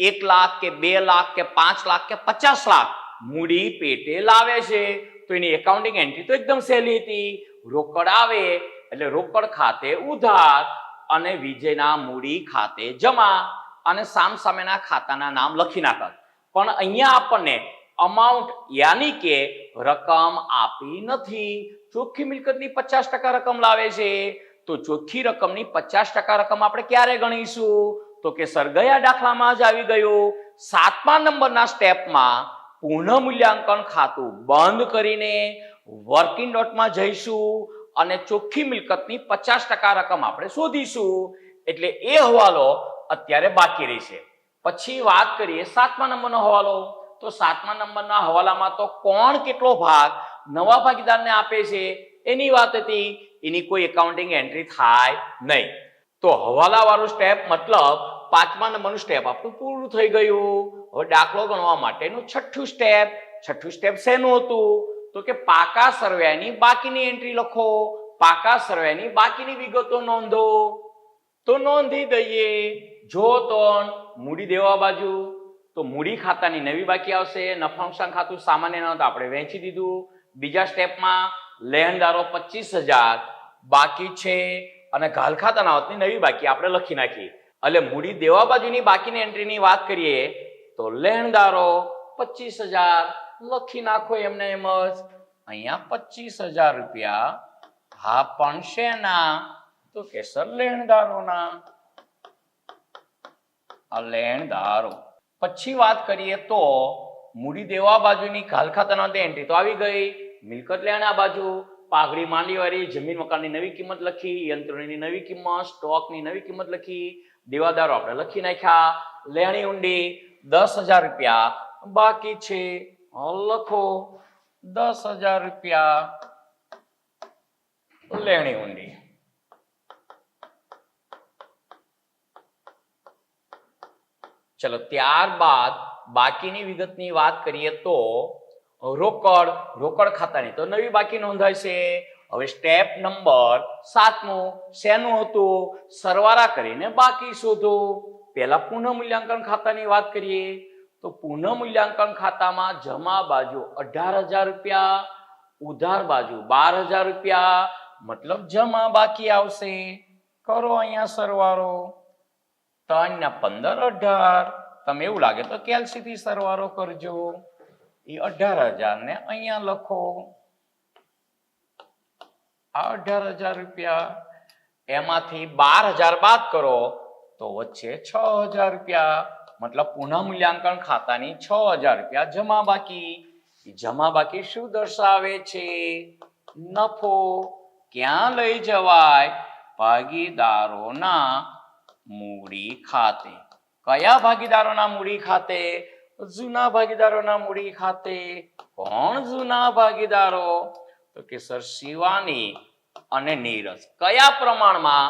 1 લાખ કે 2 લાખ કે 5 લાખ કે 50 લાખ મૂડી પેટે લાવે છે તો એની એકાઉન્ટિંગ એન્ટ્રી તો એકદમ સહેલી હતી રોકડ આવે એટલે રોકડ ખાતે ઉધાર અને વિજયના મૂડી ખાતે જમા અને સામસામેના ખાતાના નામ લખી નાખત પણ અહીંયા આપણને અમાઉન્ટ યાની કે રકમ આપી નથી ચોખ્ખી મિલકતની 50% રકમ લાવે છે તો ચોખ્ખી રકમની 50% રકમ આપણે ક્યારે ગણીશું તો કે સર ગયા દાખલામાં જ આવી ગયું 7મા નંબરના સ્ટેપમાં પુનઃમૂલ્યાંકન ખાતું બંધ કરીને વર્કિંગ નોટમાં જઈશું અને ચોખ્ખી મિલકતની 50% રકમ આપણે શોધીશું એટલે એ હવાલો અત્યારે બાકી રહેશે પછી વાત કરીએ 7મા નંબરનો હવાલો તો 7મા નંબરના હવાલામાં તો કોણ કેટલો ભાગ નવા ભાગીદારને આપે છે એની વાત હતી એની કોઈ એકાઉન્ટિંગ એન્ટ્રી થાય નહીં તો હવાલા વાળું સ્ટેપ મતલબ 5મા નંબરનું સ્ટેપ આપણું પૂરું થઈ ગયું હવે દાખલો ગણવા માટેનું છઠ્ઠું સ્ટેપ શેનું હતું તો કે પાકા સરવૈયાની બાકીની એન્ટ્રી લખો પાકા સરવૈયાની બાકીની વિગતો નોંધો તો નોંધી દઈએ જો તો મૂડી દેવા બાજુ તો મૂડી ખાતાની નવી બાકી આવશે નફા નુકસાન ખાતું સામાન્ય નોંધ આપણે વહેંચી દીધું બીજા સ્ટેપમાં લેણદારો 25,000 બાકી છે અને ઘાલ ખાતાના આવકની નવી બાકી આપણે લખી નાખી એટલે મૂડી દેવા બાજુની બાકીની એન્ટ્રીની વાત કરીએ તો લેણદારો 25,000 લખી નાખો એમને એમ જ અહીંયા 25,000 રૂપિયા હા પણ શેના તો કે સર લેણદારોના લેણદારો પછી વાત કરીએ તો મૂડી દેવા બાજુની ઘાલ ખાતાના એન્ટ્રી તો આવી ગઈ મિલકત લેણા બાજુ પાઘડી માંડીવાળી જમીન મકાનની નવી કિંમત લખી યંત્રોની નવી કિંમત સ્ટોકની નવી કિંમત લખી દેવાદારો આપણે લખી નાખ્યા લેણી ઊંડી 10,000 રૂપિયા બાકી છે લખો 10,000 રૂપિયા લેણી ઊંડી ચલો ત્યારબાદ બાકીની વિગતની વાત કરીએ તો રોકડ ખાતાની તો નવી બાકી નોંધાય છે હવે સ્ટેપ નંબર 7મો શેનું હતું? સરવાળા કરીને બાકી શોધો. પહેલા પુનઃ મૂલ્યાંકન ખાતાની વાત કરીએ તો પુનઃ મૂલ્યાંકન ખાતામાં જમા બાજુ 18,000 રૂપિયા, ઉધાર બાજુ 12,000 રૂપિયા, મતલબ જમા બાકી આવશે. કરો અહીંયા સરવાળો. 3 ને 15 18. તમે એવું લાગે તો કેલ્સી થી સરવાળો કરજો. એ 18,000 ને અહીંયા લખો. આ 18,000 રૂપિયા, એમાંથી 12,000 બાદ કરો તો વચ્ચે 6,000 રૂપિયા, મતલબ પુનઃ મૂલ્યાંકન ખાતાની 6,000 રૂપિયા જમા બાકી. જમા બાકી શું દર્શાવે છે? નફો. ક્યાં લઈ જવાય? ભાગીદારોના મૂડી ખાતે. કયા ભાગીદારોના મૂડી ખાતે? જૂના ભાગીદારોના મૂડી ખાતે. કોણ જૂના ભાગીદારો? તો કે સર શિવાની અને નીરજ. કયા પ્રમાણમાં?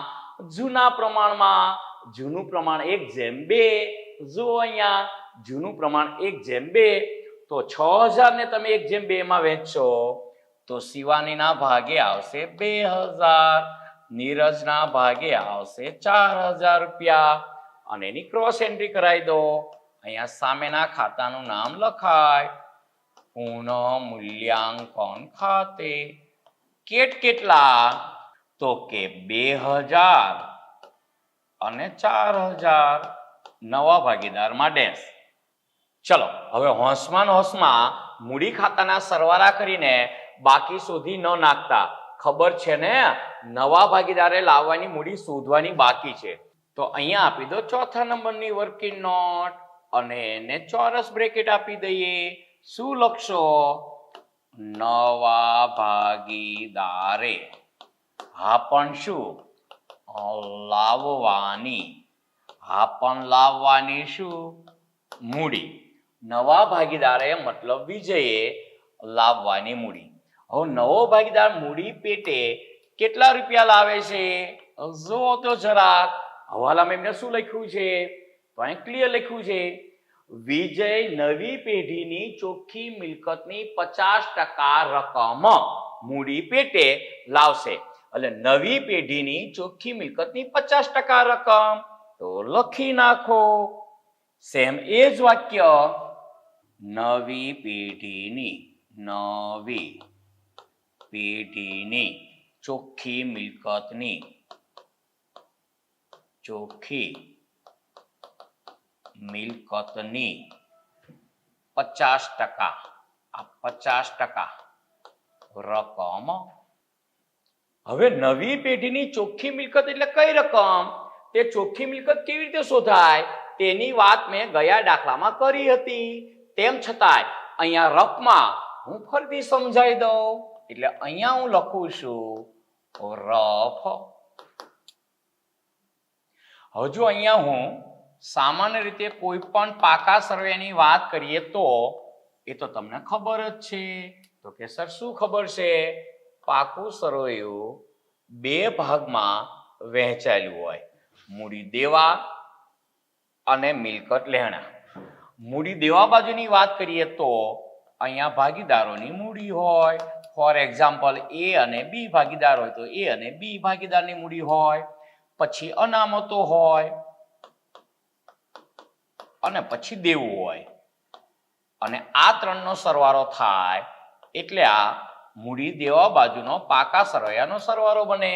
જૂના પ્રમાણમાં. જૂનું પ્રમાણ 1:2. જો અહીંયા જૂનું પ્રમાણ 1:2, તો 6,000 ને તમે 1:2 માં વહેંચો તો શિવાનીના ભાગે આવશે 2,000, નીરજના ભાગે આવશે 4,000 રૂપિયા. અને એની ક્રોસ એન્ટ્રી કરાવી દો. અહીંયા સામેના ખાતાનું નામ લખાય પુનઃ મૂલ્યાંકન ખાતે. કેટલા? તો કે 2,000 અને 4,000. નવા ભાગીદારમાં ડેશ. ચલો હવે હોંશમાં મૂડી ખાતાના સરવાળા કરીને બાકી શોધી ન નાખતા. ખબર છે ને, નવા ભાગીદારે લાવવાની મૂડી શોધવાની બાકી છે. તો અહીંયા આપી દો ચોથા નંબરની વર્કિંગ નોટ અને એને ચોરસ બ્રેકેટ આપી દઈએ. શું લખશો? નવા ભાગીદારે હા પણ શું? લાવવાની. હા પણ લાવવાની શું? મૂડી. નવા ભાગીદારે મતલબ વિજયે લાવવાની મૂડી. હવે નવો ભાગીદાર મૂડી પેટે કેટલા રૂપિયા લાવે છે? જો તો જરાક હવાલામાં એમને શું લખ્યું છે? તો અહીં ક્લિયર લખ્યું છે, વિજય નવી પેઢીની ચોખ્ખી મિલકતની 50% રકમ મૂડી પેટે લાવશે. એટલે નવી પેઢીની ચોખ્ખી મિલકતની 50% રકમ તો લખી નાખો. સેમ એ જ વાક્ય, નવી પેઢીની ચોખ્ખી મિલકતની 50%, આ 50% રકમ. હવે નવી પેઢીની ચોખ્ખી મિલકત એટલે કઈ રકમ? તે ચોખ્ખી મિલકત કેવી રીતે શોધાય તેની વાત મેં ગયા દાખલામાં કરી હતી. તેમ છતાંય અહીંયા રફમાં હું ફરીથી સમજાવી દઉં. એટલે અહીંયા હું લખું છું રફ. હવે જો અહીંયા હું સામાન્ય રીતે કોઈ પણ પાકા સર્વેની વાત કરીએ તો એ તો તમને ખબર જ છે. તો કે સર શું ખબર છે? પાકું સરવૈયું 2 ભાગમાં વહેંચાયેલું હોય, મૂડી દેવા અને મિલકત લેણા. મૂડી દેવા બાજુની વાત કરીએ તો અહીંયા ભાગીદારોની મૂડી હોય. ફોર એક્ઝામ્પલ એ અને બી ભાગીદાર હોય તો એ અને બી ભાગીદારની મૂડી હોય. પછી અનામતો હોય અને પછી દેવું હોય. અને આ ત્રણનો સરવાળો થાય એટલે આ મૂડી દેવા બાજુનો પાકા સરવૈયાનો સરવાળો બને.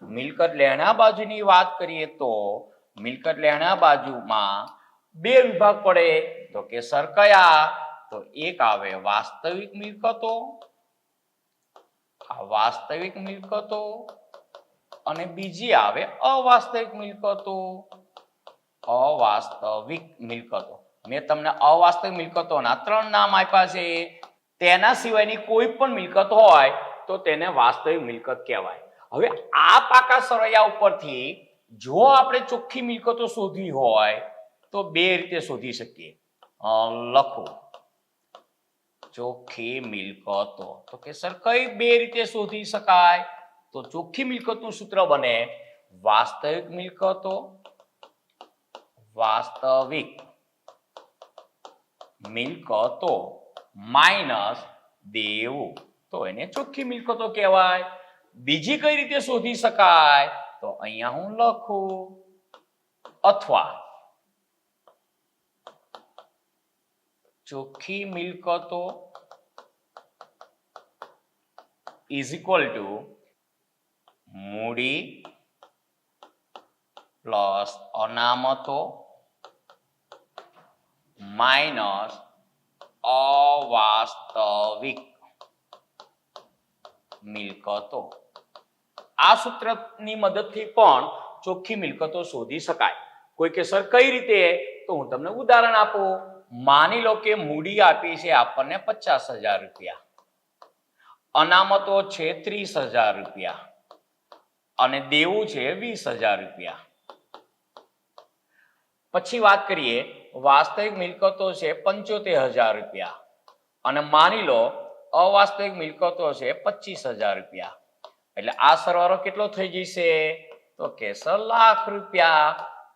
મિલકત લેણા બાજુની વાત કરીએ તો મિલકત લેણા બાજુમાં 2 વિભાગ પડે. તો કે સર કયા? તો એક આવે વાસ્તવિક મિલકતો, આ વાસ્તવિક મિલકતો, અને બીજી આવે અવાસ્તવિક મિલકતો. અવાસ્તવિક મિલકતો મેં તમને અવાસ્તવિક મિલકતોના 3 નામ આપ્યા છે. તેના સિવાયની કોઈ પણ મિલકત હોય તો તેને વાસ્તવિક મિલકત કહેવાય. હવે આ પાકા સરવૈયા ઉપરથી જો આપણે ચોખ્ખી મિલકતો શોધવી હોય તો 2 રીતે શોધી શકીએ. લખો ચોખ્ખી મિલકતો. તો કે સર કઈ 2 રીતે શોધી શકાય? તો ચોખ્ખી મિલકતનું સૂત્ર બને વાસ્તવિક મિલકતો માઇનસ દેવું, તો એને ચોખ્ખી મિલકતો કહેવાય. બીજી કઈ રીતે શોધી શકાય? તો અહીંયા હું લખું અથવા ચોખ્ખી મિલકતો ઇઝ ઇક્વલ ટુ મૂડી પ્લસ અનામતો માઇનસ અવાસ્તવિક મિલકતો. આ સૂત્રની મદદથી પણ ચોખ્ખી મિલકતો શોધી શકાય. કોઈ કે સર કઈ રીતે? તો હું તમને ઉદાહરણ આપું. માની લો કે મૂડી આપી છે આપણને 50,000 રૂપિયા, અનામતો છે 30,000 રૂપિયા અને દેવું છે 20,000 રૂપિયા. પછી વાત કરીએ વાસ્તવિક મિલકતો છે 75,000 રૂપિયા અને માની લો અવાસ્તવિક મિલકતો છે 25,000 રૂપિયા. એટલે આ સરવાળો કેટલો થઈ જશે? તો કે સર લાખ રૂપિયા.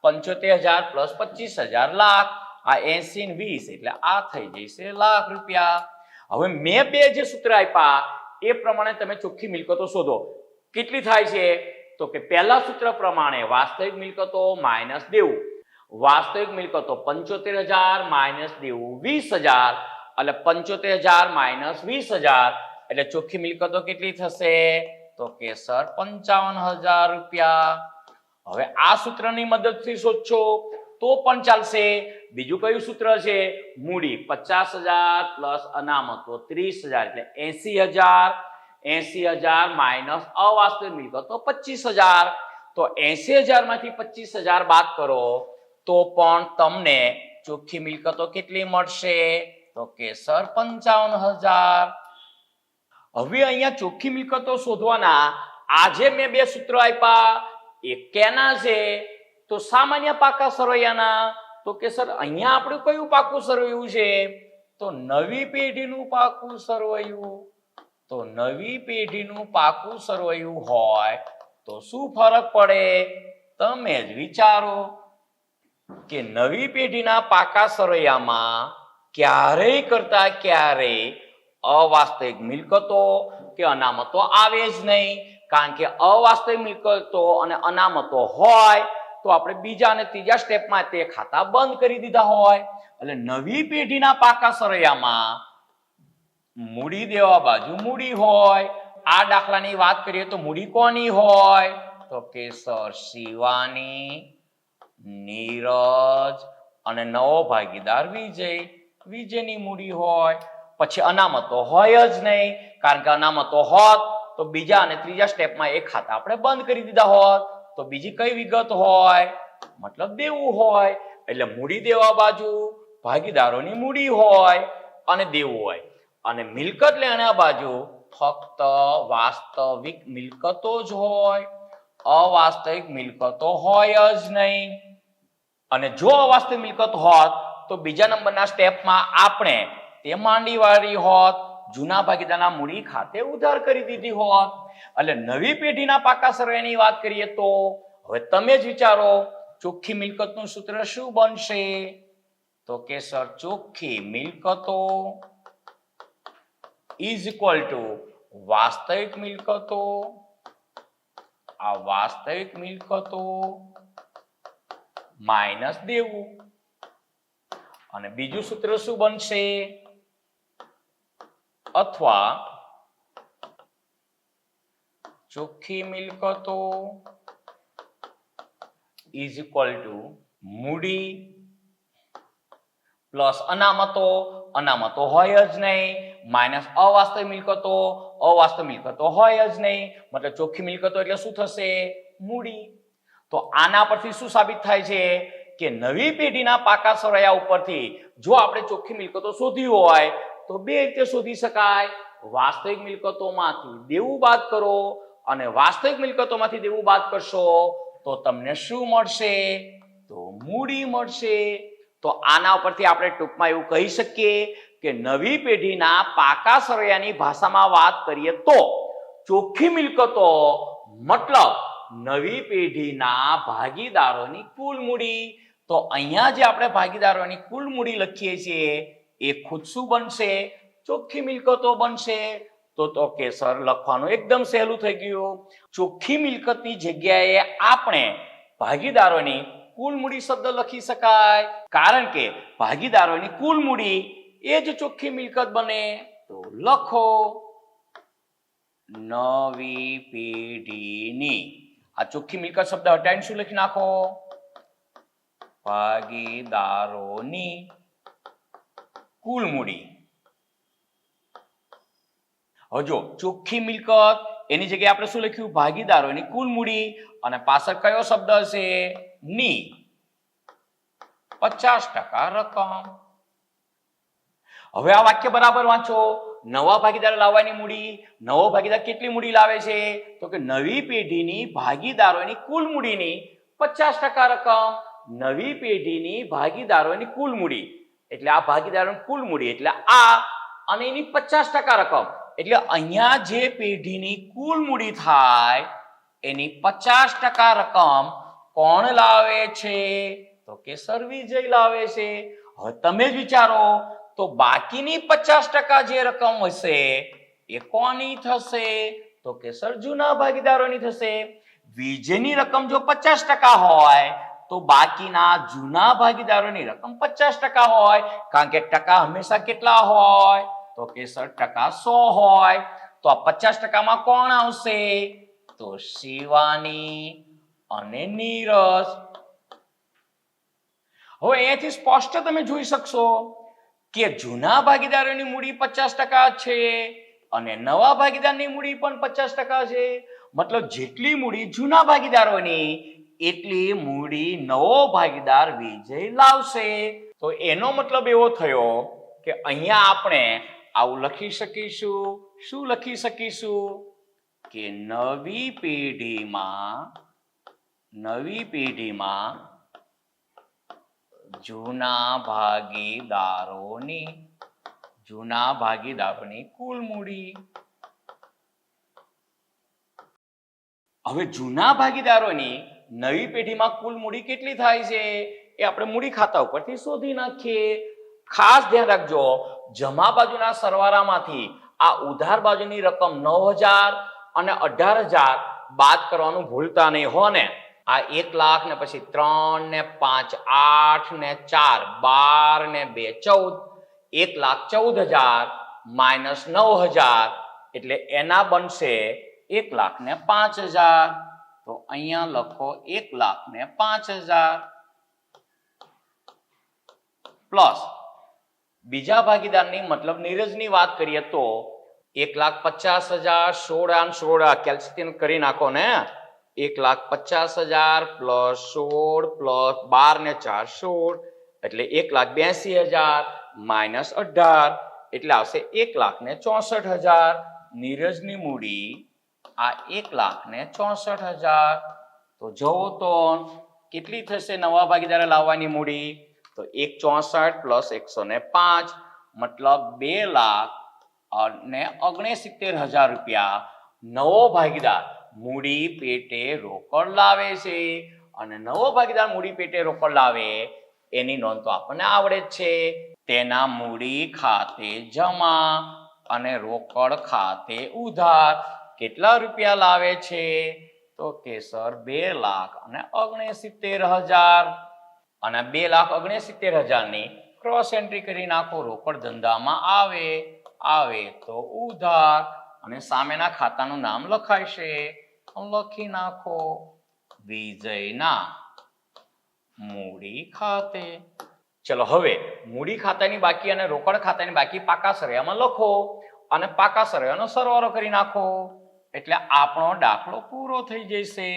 75,000 પ્લસ 25,000 લાખ. આ 80 ને 20 એટલે આ થઈ જશે લાખ રૂપિયા. હવે મેં બે જે સૂત્ર આપ્યા એ પ્રમાણે તમે ચોખ્ખી મિલકતો શોધો. કેટલી થાય છે? તો કે પહેલા સૂત્ર પ્રમાણે વાસ્તવિક મિલકતો માઇનસ દેવું. વાસ્તવિક મિલકતો 75,000 માઇનસ દેવું 20,000 એટલે 75,000 માઇનસ 20,000 એટલે ચોખ્ખી મિલકતો કેટલી થશે? તો કે સર 55,000 રૂપિયા. હવે આ સૂત્રની મદદથી શોધશો તો પણ ચાલશે. બીજું કયું સૂત્ર છે? મૂડી 50,000 પ્લસ અનામતો 30,000 એટલે 80,000. 80,000 માઇનસ અવાસ્તવિક મિલકતો 25,000. તો 80,000 માંથી 25,000 બાદ કરો તો પણ તમને ચોખ્ખી મિલકતો કેટલી મળશે? તો કે સર 55,000. હવે અહીંયા ચોખ્ખી મિલકતો શોધવાના આજે મેં બે સૂત્રો આપ્યા એ કેના છે? તો સામાન્ય પાકા સરવૈયાના. તો કે સર અહીંયા આપણે કયું પાકું સરવૈયું છે? તો નવી પેઢીનું પાકું સરવૈયું. તો નવી પેઢીનું પાકું સરવૈયું હોય તો શું ફરક પડે? તમે જ વિચારો કે નવી પેઢીના પાકા સરવૈયામાં ક્યારેય કરતા ક્યારેય અવાસ્તવિક મિલકતો કે અનામતો આવે જ નહીં. કારણ કે અવાસ્તવિક મિલકતો અને અનામતો હોય તો આપણે બીજા અને ત્રીજા સ્ટેપમાં તે ખાતા બંધ કરી દીધા હોય. એટલે નવી પેઢીના પાકા સરવૈયામાં મૂડી દેવા બાજુ મૂડી હોય. આ દાખલાની વાત કરીએ તો મૂડી કોની હોય? તો કે સર શિવાની, નીરજ અને નવો ભાગીદાર વિજય. વિજયની મૂડી હોય. પછી અનામતો હોય જ નહીં. કારણ કે અનામતો હોત તો બીજા અને ત્રીજા સ્ટેપમાં એ ખાતા આપણે બંધ કરી દીધા હોત. તો બીજી કઈ વિગત હોય? મતલબ દેવું હોય. એટલે મૂડી દેવા બાજુ ભાગીદારોની મૂડી હોય અને દેવું હોય. અને મિલકત લેણા બાજુ ફક્ત વાસ્તવિક મિલકતો જ હોય. અવાસ્તવિક મિલકતો હોય જ નહીં. અને જો અવાસ્તવિક મિલકત હોત તો બીજા નંબરના સ્ટેપમાં આપણે તે માંડીવાળી હોત. જૂના ભાગીદારના મૂડી ખાતે ઉધાર કરી દીધી હોત. એટલે નવી પેઢીના પાકા સરવૈયાની વાત કરીએ તો હવે તમે જ વિચારો ચોખ્ખી મિલકતનું સૂત્ર શું બનશે? તો કે સર ચોખ્ખી મિલકતો ઇઝ ઇક્વલ ટુ વાસ્તવિક મિલકતો. આ વાસ્તવિક મિલકતો માઇનસ દેવું. અને બીજું સૂત્ર શું બનશે? અથવા ચોખ્ખી મિલકતો ઇઝ ઇક્વલ ટુ મૂડી પ્લસ અનામતો. અનામતો હોય જ નહીં. માઇનસ અવાસ્તવિક મિલકતો. અવાસ્તવિક મિલકતો હોય જ નહીં. મતલબ ચોખ્ખી મિલકતો એટલે શું થશે? મૂડી. તો આના પરથી શું સાબિત થાય છે કે નવી પેઢીના પાકા સરવૈયા ઉપરથી જો આપણે ચોખ્ખી મિલકતો શોધી હોય તો બે રીતે શોધી શકાય. વાસ્તવિક મિલકતોમાંથી દેવું બાદ કરો અને વાસ્તવિક મિલકતોમાંથી દેવું બાદ કરશો તો તમને શું મળશે? તો મૂડી મળશે. તો આના ઉપરથી આપણે ટૂંકમાં એવું કહી શકીએ કે નવી પેઢીના પાકા સરવૈયાની ભાષામાં વાત કરીએ તો ચોખ્ખી મિલકતો મતલબ નવી પેઢીના ભાગીદારોની કુલ મૂડી. તો અહીંયા જે આપણે ભાગીદારોની કુલ મૂડી લખીએ છીએ એ ખુદ શું બનશે? ચોખ્ખી મિલકતો બનશે. તો તો કે સર લખવાનું એકદમ સહેલું થઈ ગયું. ચોખ્ખી મિલકતની જગ્યાએ આપણે ભાગીદારોની કુલ મૂડી શબ્દ લખી શકાય, કારણ કે ભાગીદારોની કુલ મૂડી એ જ ચોખ્ખી મિલકત બને. તો લખો નવી પેઢીની, આ ચોખ્ખી મિલકત શબ્દ હટાવીને શું લખી નાખો? ભાગીદારોની કુલ મૂડી. હવે જો ચોખ્ખી મિલકત એની જગ્યાએ આપણે શું લખ્યું? ભાગીદારોની કુલ મૂડી, અને પાછળ કયો શબ્દ હશે? ની 50% રકમ. હવે આ વાક્ય બરાબર વાંચો. નવા ભાગીદાર લાવવાની મૂડી, નવો ભાગીદાર કેટલી મૂડી લાવે છે? તો કે નવી પેઢીની ભાગીદારોની કુલ મૂડીની 50% રકમ. નવી પેઢીની ભાગીદારોની કુલ મૂડી એટલે આ ભાગીદારોની કુલ મૂડી એટલે આ, અને એની 50% રકમ. એટલે અહીંયા જે પેઢીની કુલ મૂડી થાય એની 50% રકમ કોણ લાવે છે? તો કે સર વિજય લાવે છે. હવે તમે જ વિચારો, તો બાકીની 50% જે રકમ હશે એ કોની થશે? તો કે સર જૂના ભાગીદારોની થશે. વિજયની રકમ જો 50% હોય તો બાકીના જૂના ભાગીદારોની રકમ 50% હોય, કારણ કે ટકા હંમેશા કેટલા હોય? તો કે સર ટકા 100 હોય. તો આ 50% માં કોણ આવશે? તો શિવાની અને નીરજ. હવે અહીંયાથી સ્પષ્ટ તમે જોઈ શકશો કે જૂના ભાગીદારોની મૂડી 50% છે અને નવા ભાગીદારની મૂડી પણ 50% છે. મતલબ જેટલી મૂડી જૂના ભાગીદારોની એટલી મૂડી નવો ભાગીદાર વિજય લાવશે. તો એનો મતલબ એવો થયો કે અહીંયા આપણે આવું લખી શકીશું. શું લખી શકીશું? કે નવી પેઢીમાં જૂના ભાગીદારોની કુલ મૂડી. હવે જૂના ભાગીદારોની નવી પેઢીમાં કુલ મૂડી કેટલી થાય છે એ આપણે મૂડી ખાતા ઉપરથી શોધી નાખીએ. ખાસ ધ્યાન રાખજો, જમા બાજુના સરવાળામાંથી આ ઉધાર બાજુની રકમ 9000 અને 18000 બાદ કરવાનું ભૂલતા નહીં હો ને. આ 1 લાખ ને પછી 3 ને 5 8 ને 4 12 ને 2 14, 1,14,000 - 9000 એટલે એના બનશે 1,05,000. તો અહીંયા લખો 1,05,000 પ્લસ બીજા ભાગીદારની મતલબ નીરજની વાત કરીએ તો 1,50,000 16 કેલ્ક્યુલેશન કરી નાખો ને. 1,50,000 પ્લસ 16 પ્લસ 12 ને 4 16 એટલે 1,82,000 માઇનસ 18 એટલે આવશે 1,64,000. નીરજની મૂડી આ 1,64,000. તો જોવો તો કેટલી થશે નવા ભાગીદાર લાવવાની મૂડી? તો 164 પ્લસ 105 મતલબ 2,69,000 રૂપિયા નવો ભાગીદાર મૂડી પેટે રોકડ લાવે છે. અને નવો ભાગીદાર મૂડી પેટે રોકડ લાવે એની નોંધ તો આપણને આવડે જ છે. તેના મૂડી ખાતે જમા અને રોકડ ખાતે ઉધાર કેટલા રૂપિયા લાવે છે? તો કે સર 2,69,000. અને 2,69,000 ની ક્રોસ એન્ટ્રી કરી નાખો. રોકડ ધંધામાં આવે તો ઉધાર અને સામેના ખાતાનું નામ લખાશે. લખી નાખો વિજયના મૂડી ખાતે. ચલો હવે મૂડી ખાતાની બાકી અને રોકડ ખાતાની બાકી પાકા સરવાળામાં લખો અને પાકા સરવાળાનો સરવાળો કરી નાખો એટલે આપણો દાખલો પૂરો થઈ જશે.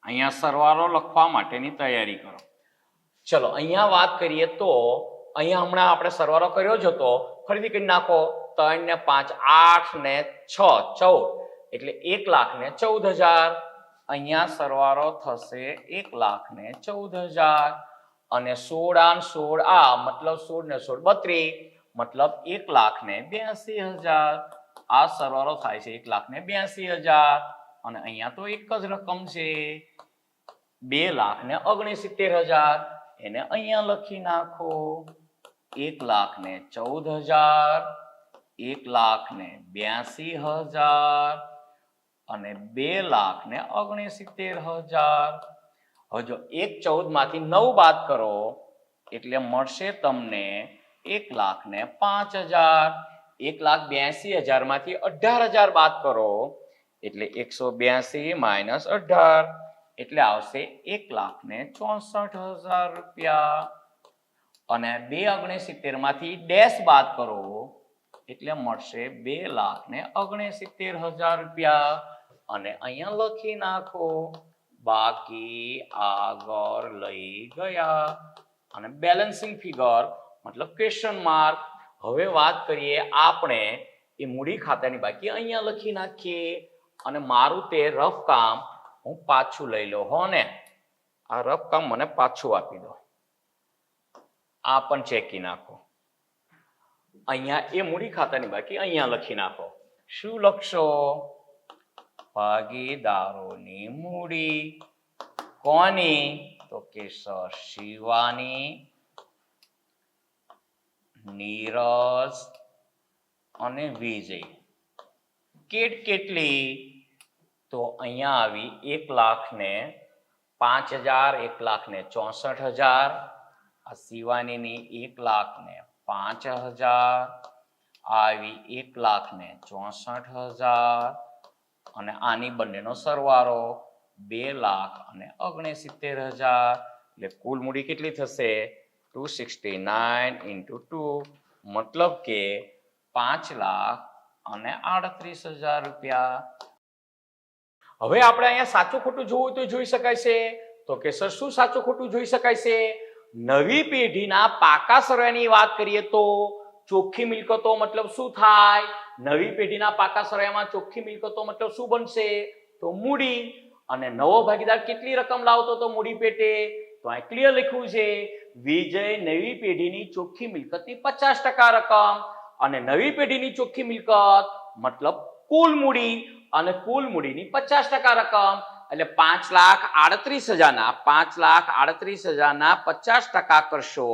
અહીંયા સરવાળો લખવા માટેની તૈયારી કરો. ચલો અહીંયા વાત કરીએ તો અહીંયા હમણાં આપણે સરવાળો કર્યો જ હતો, ફરીથી કરી નાખો. 3 ને 5 8 ને 6 14 એટલે 1,14,000. અહીંયા સરવાળો થશે 1,14,000 અને 16 આ મતલબ 16 ને 16 32 મતલબ 1,82,000. આ સરવાળો થાય છે 1,82,000 અને અહીંયા તો એક જ રકમ છે 2,69,000. એને અહીંયા લખી નાખો 1,14,000 1,82,000 અને 2,69,000. હવે જો 1,14 માંથી 9 બાદ કરો એટલે મળશે તમને 1,05,000. 1,82,000 માંથી 18,000 બાદ કરો એટલે 182 માઇનસ 18 એટલે આવશે 1,64,000 રૂપિયા. અને 2,69 માંથી ડેશ બાદ કરો એટલે મળશે 2,69,000 રૂપિયા. અને અહીંયા લખી નાખો બાકી આગળ લઈ ગયા. અને બેલેન્સિંગ ફિગર મતલબ ક્વેશ્ચન માર્ક. હવે વાત કરીએ આપણે એ મૂડી ખાતાની બાકી અહીંયા લખી નાખીએ. અને મારું તે રફ કામ હું પાછું લઈ લો હો ને. આ રફ કામ મને પાછું આપી દો. આ પણ ચેકી નાખો. અહીંયા એ મૂડી ખાતાની બાકી અહીંયા લખી નાખો. શું લખશો? ભાગીદારોની મૂડી. કોની? તો કે સર શિવાની, નીરજ અને વિજય. કેટલી? તો અહીંયા આવી 1,05,000, 1,64,000. આ શિવાનીની 1,05,000 આવી 1,64,000 અને આની બંનેનો સરવાળો 2,69,000. એટલે કુલ મૂડી કેટલી થશે? 269 into 2 મતલબ કે 5,38,000 રૂપિયા. હવે આપણે અહીંયા સાચું ખોટું જોવું તો જોઈ શકાય છે. તો કે સર શું સાચું ખોટું જોઈ શકાય છે? નવી પેઢીના પાકા સરવાળાની વાત કરીએ તો ચોખ્ખી મિલકતો મતલબ શું થાય? નવી પેઢીના પાકા સરવાળામાં ચોખ્ખી મિલકતો મતલબ શું બનશે? તો મૂડી. અને નવો ભાગીદાર કેટલી રકમ લાવતો તો મૂડી પેટે? તો આ ક્લિયર લખ્યું છે વિજય નવી પેઢીની ચોખ્ખી મિલકતની 50% રકમ. અને નવી પેઢીની ચોખ્ખી મિલકત મતલબ કુલ મૂડી અને કુલ મૂડીની 50% રકમ. એટલે 5,38,000 ના 5,38,000 ના 50% કરશો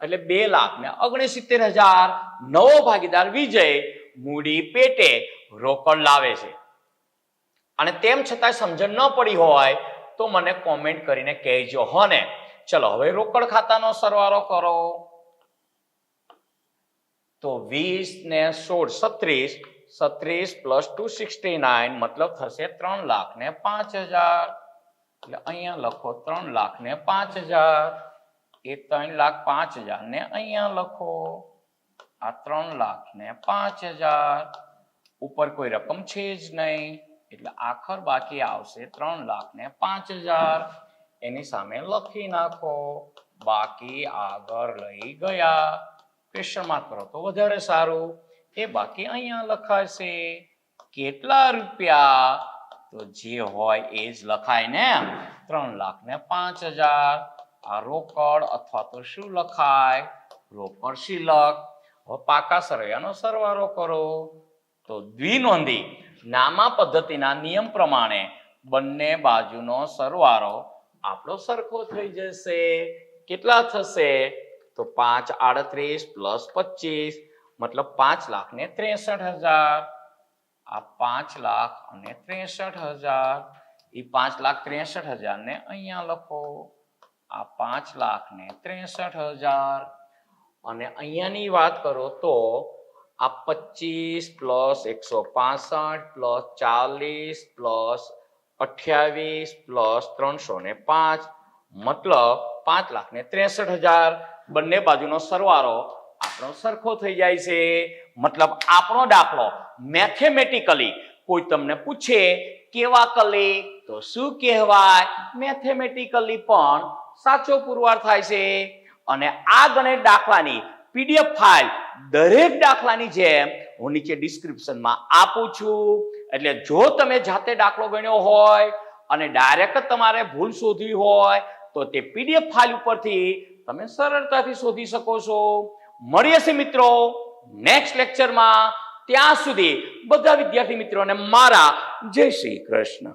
એટલે 2,69,000. નવો ભાગીદાર વિજય મૂડી પેટે રોકડ લાવે છે અને તેમ છતાં સમજણ ન પડી હોય તો મને કોમેન્ટ કરીને કહેજો હો ને. ચલો હવે રોકડ ખાતાનો સરવાળો કરો. તો 20 ને 16 36 પ્લસ 269 મતલબ થશે 3,05,000. એટલે અહીંયા લખો 3,05,000. એ 3,05,000 ને અહીંયા લખો. આ 3,05,000 ઉપર કોઈ રકમ છે જ નહીં એટલે આખર બાકી આવશે 3,05,000. એની સામે લખી નાખો બાકી આગળ લઈ ગયા. ક્વેશ્ચન માર્ક કરો તો વધારે સારું. એ બાકી અહીંયા લખાશે. કેટલા રૂપિયા? તો જે હોય એ જ લખાય ને. 3,05,000. આ રોકડ અથવા તો શું લખાય? રોકડ શિલક. હવે પાકા સરવાળાનો સરવાળો કરો. તો દ્વિનોંધી નામા પદ્ધતિના નિયમ પ્રમાણે બંને બાજુનો સરવાળો આપણો સરખો થઈ જશે. કેટલા થશે? તો 5,38 પ્લસ 25 મતલબ 5,63,000. આ 5,63,000. એ 5,63,000 ને અહીંયા લખો. આ 5,63,000. અને અહીંયાની વાત કરો તો આ 25 પ્લસ 165 પ્લસ 40 પ્લસ 28 પ્લસ 305 મતલબ 5,63,000. બંને બાજુનો સરવાળો આપણો સરખો થઈ જાય છે. મતલબ આપણો દાખલો મેથેમેટિકલી કોઈ તમને પૂછે કેવા કલે તો શું કહેવાય? મેથેમેટિકલી પણ સાચો પુરવાર થાય છે. અને આ ગણિત દાખલાની PDF ફાઇલ દરેક દાખલાની જેમ હું નીચે ડિસ્ક્રિપ્શનમાં આપું છું. એટલે જો તમે જાતે દાખલો ગણ્યો હોય અને ડાયરેક્ટ તમારે ભૂલ શોધવી હોય તો તે PDF ફાઇલ ઉપરથી તમે સરળતાથી શોધી શકો છો. મળીએ છીએ મિત્રો નેક્સ્ટ લેક્ચરમાં. ત્યાં સુધી બધા વિદ્યાર્થી મિત્રોને મારા જય શ્રી કૃષ્ણ.